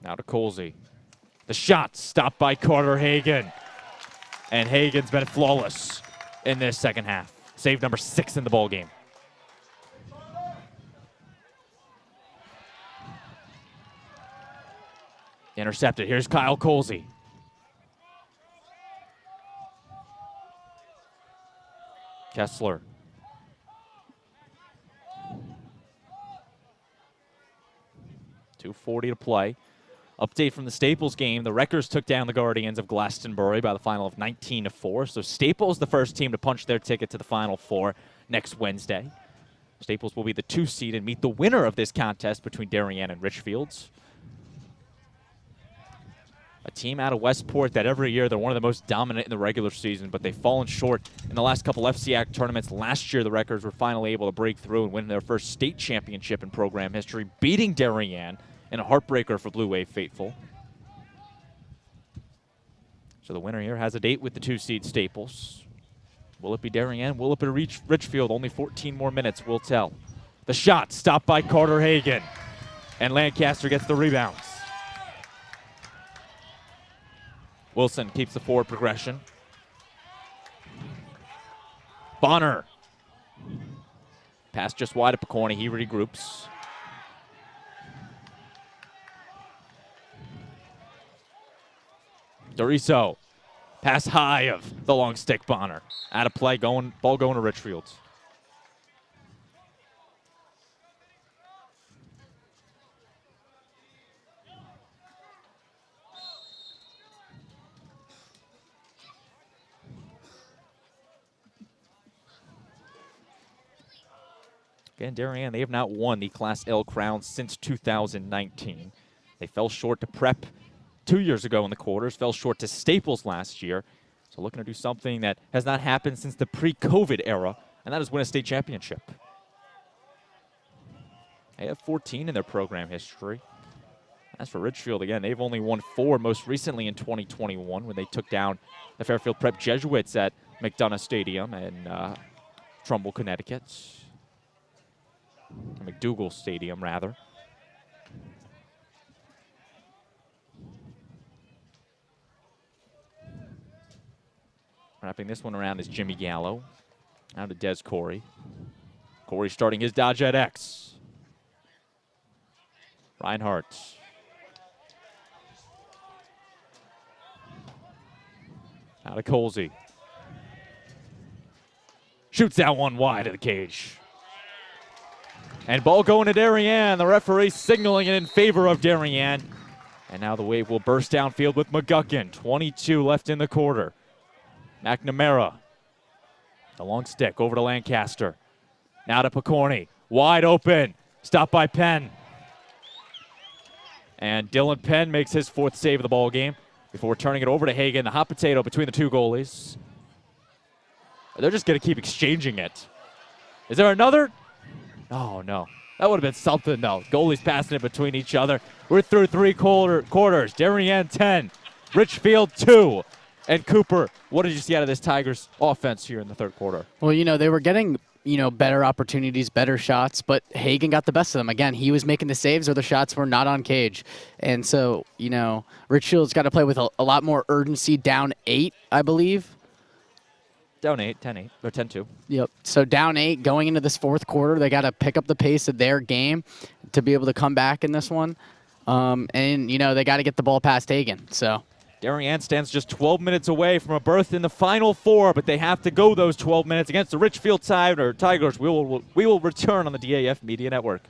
Now to Colsey. The shot stopped by Carter Hagen. And Hagen's been flawless in this second half. Save number 6 in the ballgame. Intercepted. Here's Kyle Colsey. Kessler. .240 to play. Update from the Staples game. The Wreckers took down the Guardians of Glastonbury by the final of 19-4. So Staples, the first team to punch their ticket to the Final Four next Wednesday. Staples will be the 2 seed and meet the winner of this contest between Darien and Ridgefield. A team out of Westport that every year they're one of the most dominant in the regular season, but they've fallen short in the last couple FCIAC tournaments. Last year, the Wreckers were finally able to break through and win their first state championship in program history, beating Darien in a heartbreaker for Blue Wave faithful. So the winner here has a date with the 2-seed Staples. Will it be Darien? Will it be Ridgefield? Only 14 more minutes will tell. The shot stopped by Carter Hagan. And Lancaster gets the rebounds. Wilson keeps the forward progression. Bonner. Pass just wide of Picorni. He regroups. Doriso. Pass high of the long stick, Bonner. Out of play, ball going to Ridgefield. Again, Darien, they have not won the Class L crown since 2019. They fell short to Prep 2 years ago in the quarters, fell short to Staples last year. So looking to do something that has not happened since the pre-COVID era, and that is win a state championship. They have 14 in their program history. As for Ridgefield, again, they've only won 4, most recently in 2021 when they took down the Fairfield Prep Jesuits at McDonough Stadium in Trumbull, Connecticut. McDougal Stadium, rather. Wrapping this one around is Jimmy Gallo. Now to Des Corey. Corey starting his dodge at X. Reinhardt. Now to Colsey. Shoots that one wide of the cage. And ball going to Darien. The referee signaling it in favor of Darien. And now the Wave will burst downfield with McGuckin. 22 left in the quarter. McNamara. The long stick over to Lancaster. Now to Picorni. Wide open. Stopped by Penn. And Dylan Penn makes his 4th save of the ball game before turning it over to Hagan. The hot potato between the two goalies. They're just going to keep exchanging it. Is there another? Oh, no. That would have been something, though. Goalies passing it between each other. We're through 3 quarters. Darien 10. Ridgefield 2. And Cooper, what did you see out of this Tigers offense here in the 3rd quarter? Well, they were getting, better opportunities, better shots, but Hagan got the best of them. Again, he was making the saves or the shots were not on cage. And so, Richfield's got to play with a lot more urgency, down 8, I believe. Down 8, 10-8, or 10-2. Yep. So down 8, going into this 4th quarter, they got to pick up the pace of their game to be able to come back in this one. And, they got to get the ball past Hagan. So Darien stands just 12 minutes away from a berth in the Final Four, but they have to go those 12 minutes against the Ridgefield Tigers. We will return on the DAF Media Network.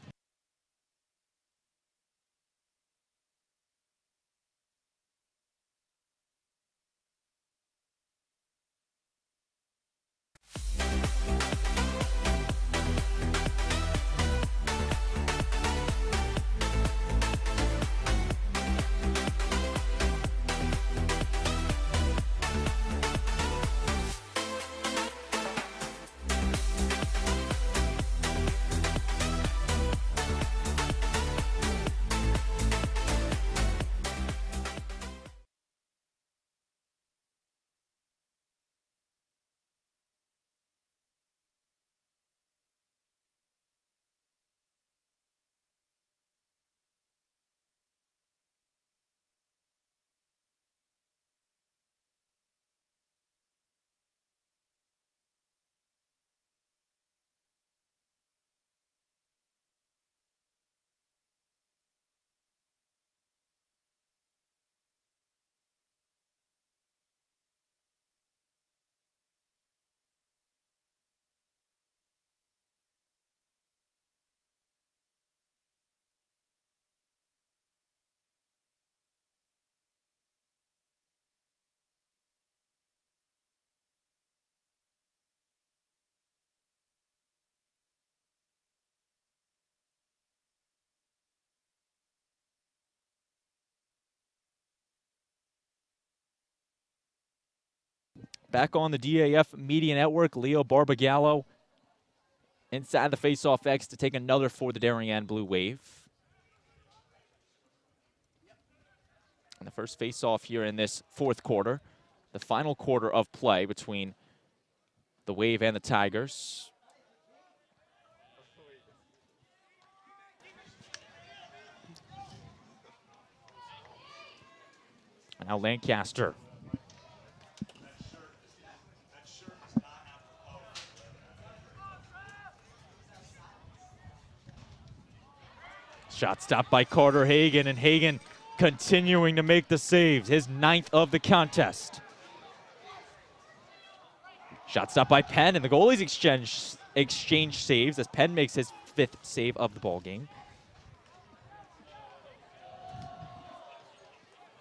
Back on the DAF Media Network, Leo Barbagallo inside the face-off X to take another for the Darien Blue Wave. And the first face-off here in this 4th quarter. the final quarter of play between the Wave and the Tigers. And now Lancaster. Shot stopped by Carter Hagan, and Hagan continuing to make the saves, his 9th of the contest. Shot stopped by Penn, and the goalies exchange saves as Penn makes his 5th save of the ball game.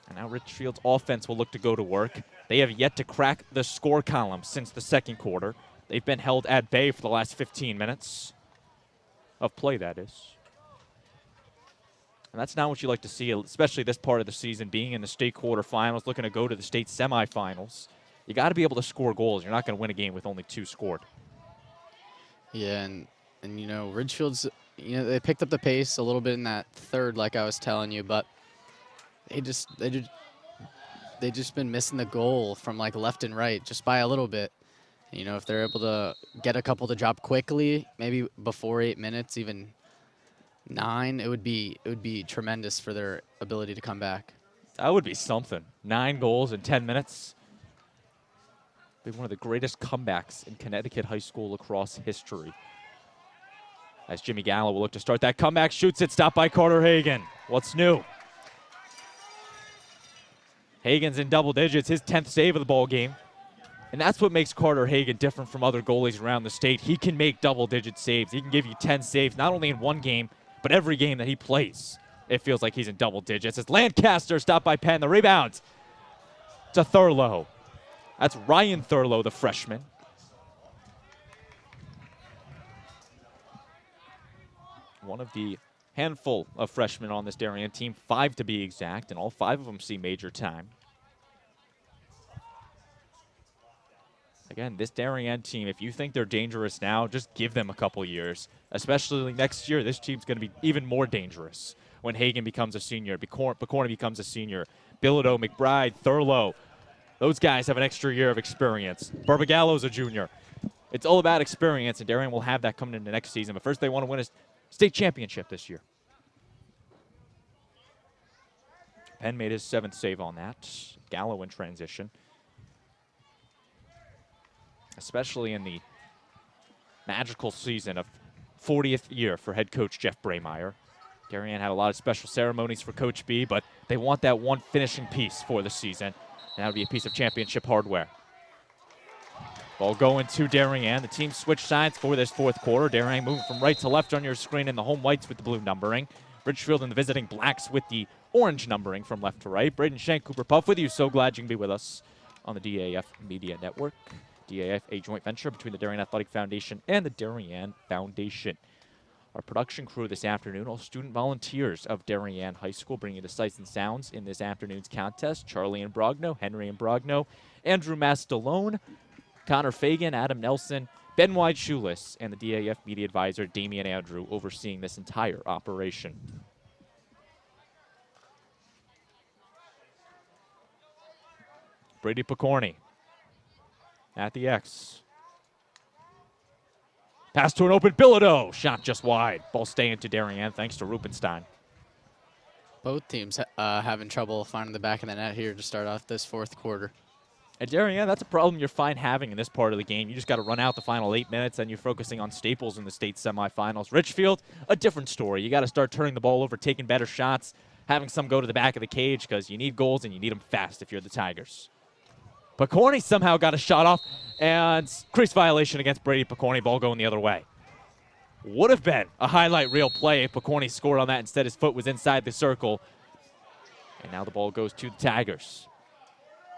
And now Ridgefield's offense will look to go to work. They have yet to crack the score column since the second quarter. They've been held at bay for the last 15 minutes of play, that is. And that's not what you like to see, especially this part of the season, being in the state quarterfinals, looking to go to the state semifinals. You got to be able to score goals. You're not going to win a game with only 2 scored. Yeah, and you know, Ridgefield's, you know, they picked up the pace a little bit in that third, like I was telling you, but they just been missing the goal from like left and right just by a little bit. You know, if they're able to get a couple to drop quickly, maybe before 8 minutes, even 9, it would be tremendous for their ability to come back. That would be something. 9 goals in 10 minutes. Be one of the greatest comebacks in Connecticut high school lacrosse history. As Jimmy Gallo will look to start that comeback, shoots it, stopped by Carter Hagan. What's new? Hagan's in double digits, his 10th save of the ball game. And that's what makes Carter Hagan different from other goalies around the state. He can make double-digit saves. He can give you 10 saves, not only in one game, but every game that he plays. It feels like he's in double digits. As Lancaster stopped by Penn, the rebound to Thurlow. That's Ryan Thurlow, the freshman. One of the handful of freshmen on this Darien team, 5 to be exact, and all 5 of them see major time. Again, this Darien team, if you think they're dangerous now, just give them a couple years. Especially next year, this team's going to be even more dangerous when Hagan becomes a senior, Picorni becomes a senior, Bilodeau, McBride, Thurlow. Those guys have an extra year of experience. Barbagallo's a junior. It's all about experience, and Darien will have that coming into next season. But first, they want to win a state championship this year. Penn made his 7th save on that. Gallo in transition. Especially in the magical season of 40th year for head coach Jeff Braymeyer. Darien had a lot of special ceremonies for Coach B, but they want that one finishing piece for the season. And that would be a piece of championship hardware. Ball going to Darien. The team switched sides for this 4th quarter. Darien moving from right to left on your screen, and the home whites with the blue numbering. Ridgefield and the visiting blacks with the orange numbering from left to right. Braden Shank, Cooper Puff with you. So glad you can be with us on the DAF Media Network. DAF, a joint venture between the Darien Athletic Foundation and the Darien Foundation. Our production crew this afternoon, all student volunteers of Darien High School, bringing you the sights and sounds in this afternoon's contest. Charlie and Brogno, Henry and Brogno, Andrew Mastalone, Connor Fagan, Adam Nelson, Ben White Shoeless, and the DAF Media Advisor, Damian Andrew, overseeing this entire operation. Brady Picorni at the X. Pass to an open Bilodeau. Shot just wide. Ball staying to Darien thanks to Rupenstein. Both teams having trouble finding the back of the net here to start off this 4th quarter. At Darien, that's a problem you're fine having in this part of the game. You just got to run out the final 8 minutes, and you're focusing on Staples in the state semifinals. Ridgefield, a different story. You got to start turning the ball over, taking better shots, having some go to the back of the cage because you need goals and you need them fast if you're the Tigers. Picorni somehow got a shot off, and crease violation against Brady Picorni, ball going the other way. Would have been a highlight reel play if Picorni scored on that. Instead, his foot was inside the circle. And now the ball goes to the Tigers.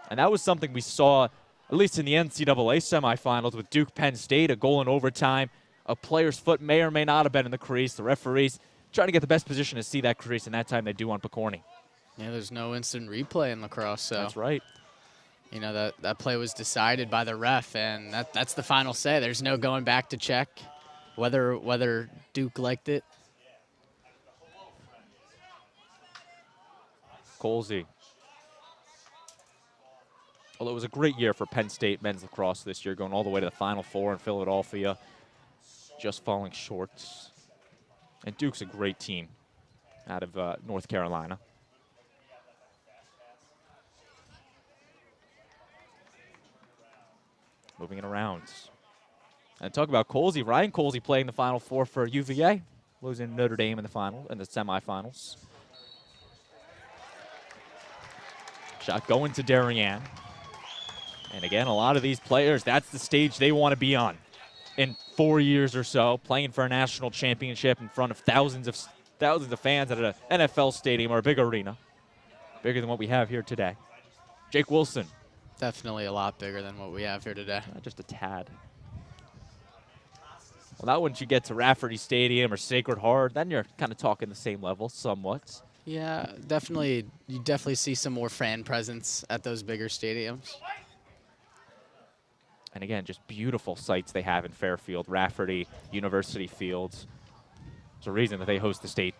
And that was something we saw, at least in the NCAA semifinals with Duke Penn State, a goal in overtime. A player's foot may or may not have been in the crease. The referees trying to get the best position to see that crease, and that time they do on Picorni. Yeah, there's no instant replay in lacrosse, so. That's right. You know, that play was decided by the ref, and that's the final say. There's no going back to check whether Duke liked it. Colsey. Although it was a great year for Penn State men's lacrosse this year, going all the way to the Final Four in Philadelphia, just falling short. And Duke's a great team out of North Carolina. Moving it around. And talk about Colsey. Ryan Colsey playing the Final Four for UVA, losing to Notre Dame in the semifinals. Shot going to Darien. And again, a lot of these players, that's the stage they want to be on in 4 years or so, playing for a national championship in front of thousands of fans at an NFL stadium or a big arena, bigger than what we have here today. Jake Wilson. Definitely a lot bigger than what we have here today. Just a tad. Well, now once you get to Rafferty Stadium or Sacred Heart, then you're kind of talking the same level somewhat. Yeah, definitely. You definitely see some more fan presence at those bigger stadiums. And again, just beautiful sites they have in Fairfield, Rafferty, University Fields. There's a reason that they host the state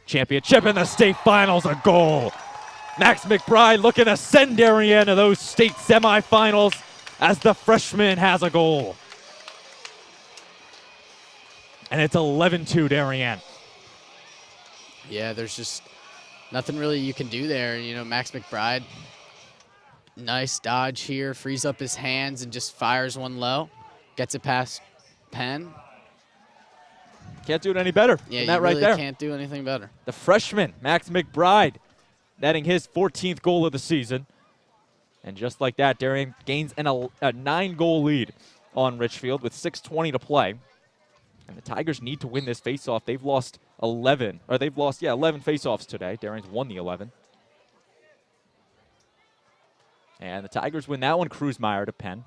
championship in the state finals. A goal. Max McBride looking to send Darien to those state semifinals as the freshman has a goal. And it's 11-2 Darien. Yeah, there's just nothing really you can do there. You know, Max McBride, nice dodge here, frees up his hands and just fires one low. Gets it past Penn. Can't do it any better Yeah, than that you right really there. Can't do anything better. The freshman, Max McBride, netting his 14th goal of the season. And just like that, Darien gains a 9-goal lead on Ridgefield with 6:20 to play. And the Tigers need to win this faceoff. They've lost 11 faceoffs today. Darien's won the 11. And the Tigers win that one. Kruzmeyer to Penn.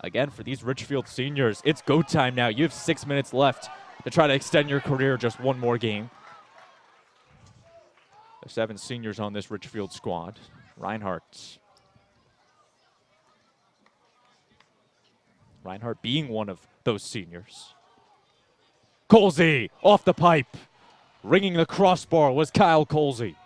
Again, for these Ridgefield seniors, it's go time now. You have 6 minutes left to try to extend your career just one more game. There's 7 seniors on this Ridgefield squad. Reinhardt being one of those seniors. Colsey off the pipe. Ringing the crossbar was Kyle Colsey.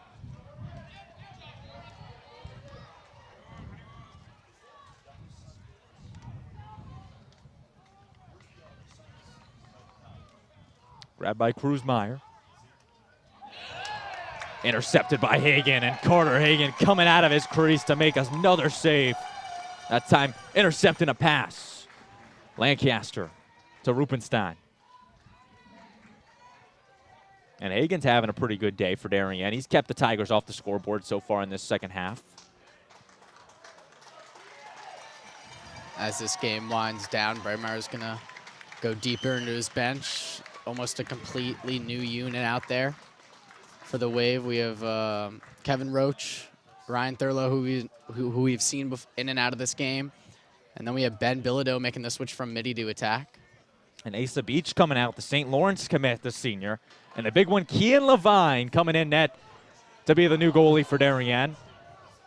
Grabbed by Kruzmeyer. Intercepted by Hagan, and Carter Hagan coming out of his crease to make another save. That time intercepting a pass. Lancaster to Rupenstein. And Hagan's having a pretty good day for Darien. He's kept the Tigers off the scoreboard so far in this second half. As this game winds down, Breitmeyer's going to go deeper into his bench. Almost a completely new unit out there. For the Wave, we have Kevin Roach, Ryan Thurlow, who we've seen in and out of this game. And then we have Ben Bilodeau making the switch from midi to attack. And Asa Beach coming out, the St. Lawrence commit, the senior. And a big one, Kian Levine coming in net to be the new goalie for Darien.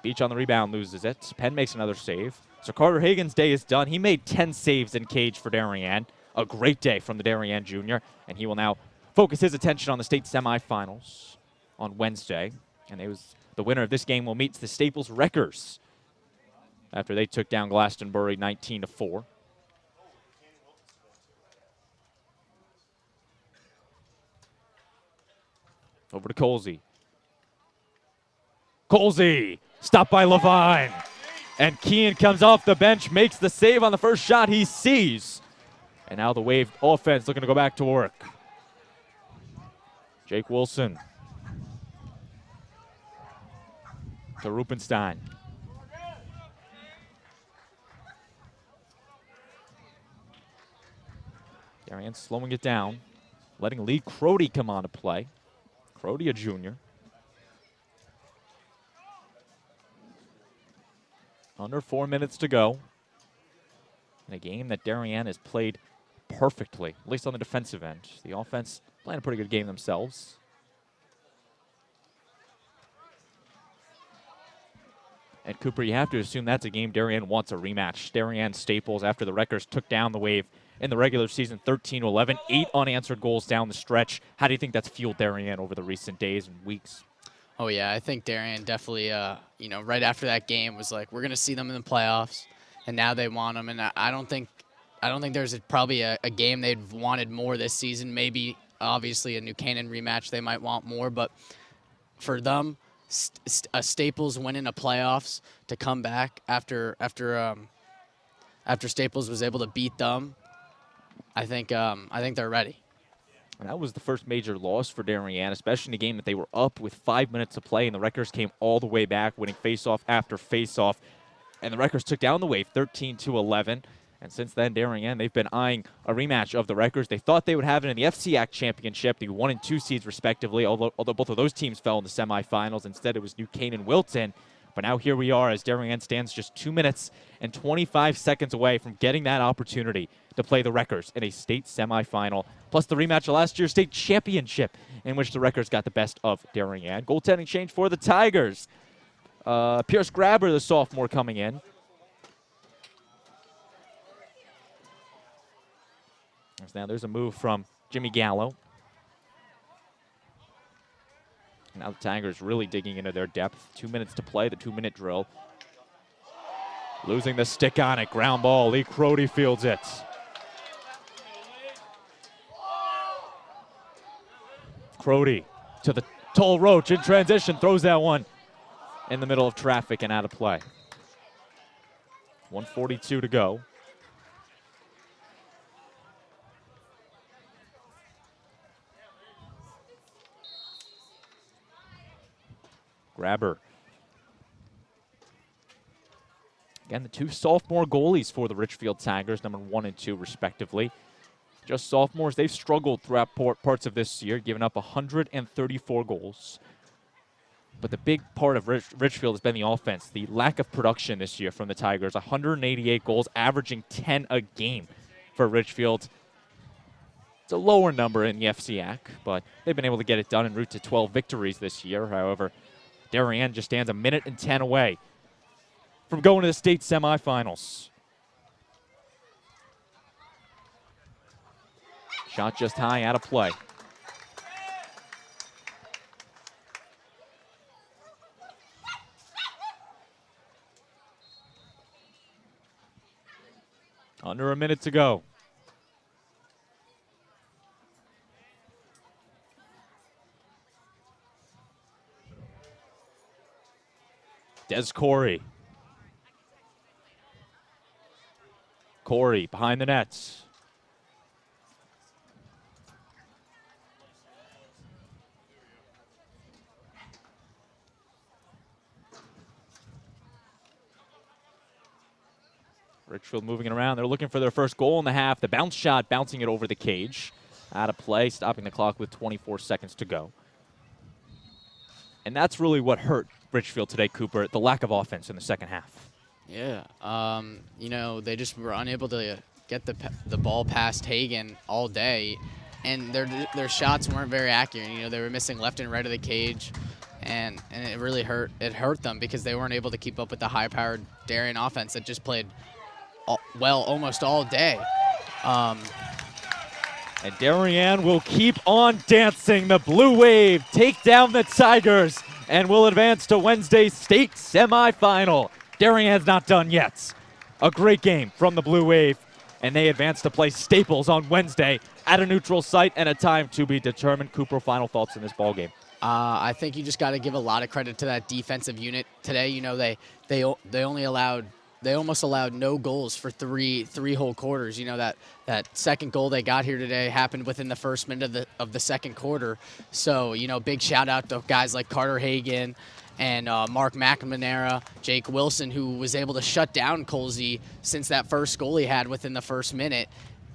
Beach on the rebound loses it. Penn makes another save. So Carter Hagan's day is done. He made 10 saves in cage for Darien. A great day from the Darien junior. And he will now focus his attention on the state semifinals on Wednesday. And the winner of this game will meet the Staples Wreckers after they took down Glastonbury 19-4. Over to Colsey. Colsey, stopped by Levine. And Kean comes off the bench, makes the save on the first shot he sees. And now the Wave offense looking to go back to work. Jake Wilson. To Rupenstein. Darien slowing it down, letting Lee Crody come on to play. Crody, a junior. Under 4 minutes to go. In a game that Darien has played perfectly, at least on the defensive end. The offense playing a pretty good game themselves. And Cooper, you have to assume that's a game Darien wants a rematch. Darien Staples, after the Wreckers took down the Wave in the regular season, 13-11, 8 unanswered goals down the stretch. How do you think that's fueled Darien over the recent days and weeks? Oh yeah, I think Darien definitely, you know, right after that game was like, we're gonna see them in the playoffs, and now they want them. And I don't think there's probably a game they've wanted more this season. Maybe obviously a New Canaan rematch they might want more, but for them, a Staples winning a playoffs to come back after Staples was able to beat them, I think they're ready. And that was the first major loss for Darien, especially in a game that they were up with 5 minutes to play, and the Wreckers came all the way back, winning faceoff after faceoff. And the Wreckers took down the Wave 13-11. And since then, Darien, they've been eyeing a rematch of the Wreckers. They thought they would have it in the FCIAC championship, the 1 and 2 seeds respectively, although both of those teams fell in the semifinals. Instead, it was New Canaan Wilton. But now here we are as Darien stands just 2 minutes and 25 seconds away from getting that opportunity to play the Wreckers in a state semifinal, plus the rematch of last year's state championship in which the Wreckers got the best of Darien. Goaltending change for the Tigers. Pierce Grabber, the sophomore, coming in. Now there's a move from Jimmy Gallo. Now the Tigers really digging into their depth. 2 minutes to play, the 2-minute drill. Losing the stick on it, ground ball. Lee Crody fields it. Crody to the tall Roach in transition, throws that one in the middle of traffic and out of play. 1:42 to go. Grabber. Again, the two sophomore goalies for the Ridgefield Tigers, number 1 and 2 respectively. Just sophomores, they've struggled throughout parts of this year, giving up 134 goals. But the big part of Ridgefield has been the offense, the lack of production this year from the Tigers. 188 goals, averaging 10 a game for Ridgefield. It's a lower number in the FCIAC, but they've been able to get it done en route to 12 victories this year. However, Darien just stands a minute and 10 away from going to the state semifinals. Shot just high, out of play. Under a minute to go. Des Corey. Corey behind the nets. Ridgefield moving it around. They're looking for their first goal in the half. The bounce shot bouncing it over the cage. Out of play, stopping the clock with 24 seconds to go. And that's really what hurt Ridgefield today, Cooper, the lack of offense in the second half. Yeah, you know, they just were unable to get the ball past Hagan all day, and their shots weren't very accurate. You know, they were missing left and right of the cage, and it really hurt. It hurt them because they weren't able to keep up with the high-powered Darien offense that just played well almost all day. And Darien will keep on dancing. The Blue Wave take down the Tigers and will advance to Wednesday's state semifinal. Darien's not done yet. A great game from the Blue Wave, and they advance to play Staples on Wednesday at a neutral site and a time to be determined. Cooper, final thoughts in this ballgame? I think you just got to give a lot of credit to that defensive unit today. You know, they almost allowed no goals for three whole quarters. You know, that second goal they got here today happened within the first minute of the second quarter. So, you know, big shout out to guys like Carter Hagan and Mark McNamara, Jake Wilson, who was able to shut down Colsey since that first goal he had within the first minute.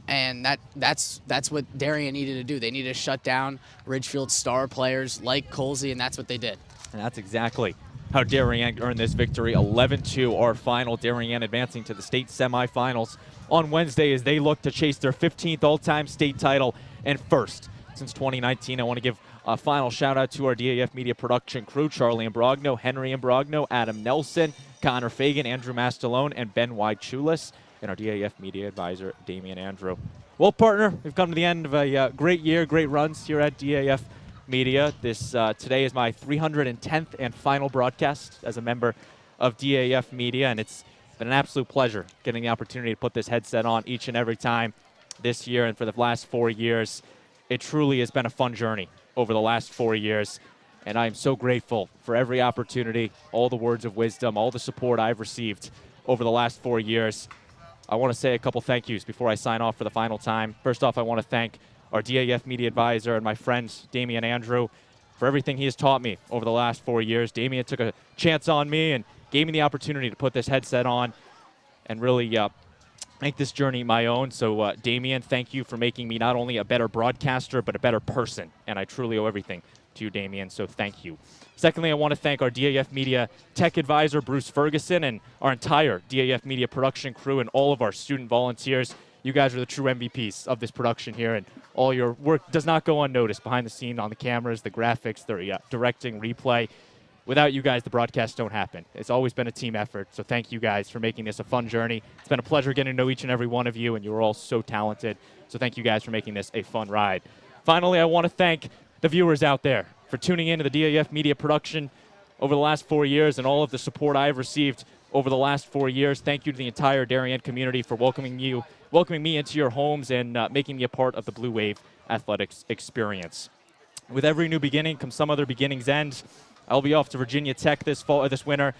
And that's what Darien needed to do. They needed to shut down Ridgefield's star players like Colsey, and that's what they did. And that's exactly how Darien earned this victory. 11-2, our final. Darien advancing to the state semifinals on Wednesday as they look to chase their 15th all-time state title and first since 2019. I want to give a final shout-out to our DAF Media production crew, Charlie Imbrogno, Henry Imbrogno, Adam Nelson, Connor Fagan, Andrew Mastalone, and Ben Wychulis, and our DAF Media advisor, Damian Andrew. Well, partner, we've come to the end of a great year, great runs here at DAF Media. Today is my 310th and final broadcast as a member of DAF Media, and it's been an absolute pleasure getting the opportunity to put this headset on each and every time this year and for the last 4 years. It truly has been a fun journey over the last 4 years, and I am so grateful for every opportunity, all the words of wisdom, all the support I've received over the last 4 years. I want to say a couple thank yous before I sign off for the final time. First off, I want to thank our DAF Media Advisor and my friend, Damian Andrew, for everything he has taught me over the last 4 years. Damian took a chance on me and gave me the opportunity to put this headset on and really make this journey my own. So, Damian, thank you for making me not only a better broadcaster, but a better person. And I truly owe everything to you, Damian, so thank you. Secondly, I want to thank our DAF Media Tech Advisor, Bruce Ferguson, and our entire DAF Media production crew and all of our student volunteers. You guys are the true MVPs of this production here, and all your work does not go unnoticed behind the scene on the cameras, the graphics, the directing, replay. Without you guys, the broadcasts don't happen. It's always been a team effort, so thank you guys for making this a fun journey. It's been a pleasure getting to know each and every one of you, and you're all so talented, so thank you guys for making this a fun ride. Finally, I want to thank the viewers out there for tuning in to the DAF Media production over the last 4 years and all of the support I've received over the last 4 years. Thank you to the entire Darien community for welcoming me into your homes and making me a part of the Blue Wave athletics experience. With every new beginning comes some other beginning's end. I'll be off to Virginia Tech this winter,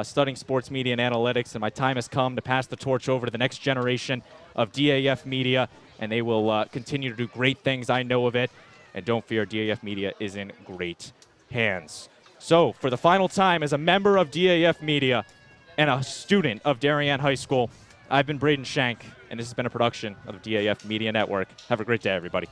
studying sports media and analytics, and my time has come to pass the torch over to the next generation of DAF Media, and they will continue to do great things. I know of it. And don't fear, DAF Media is in great hands. So, for the final time, as a member of DAF Media and a student of Darien High School, I've been Braden Shank, and this has been a production of the DAF Media Network. Have a great day, everybody.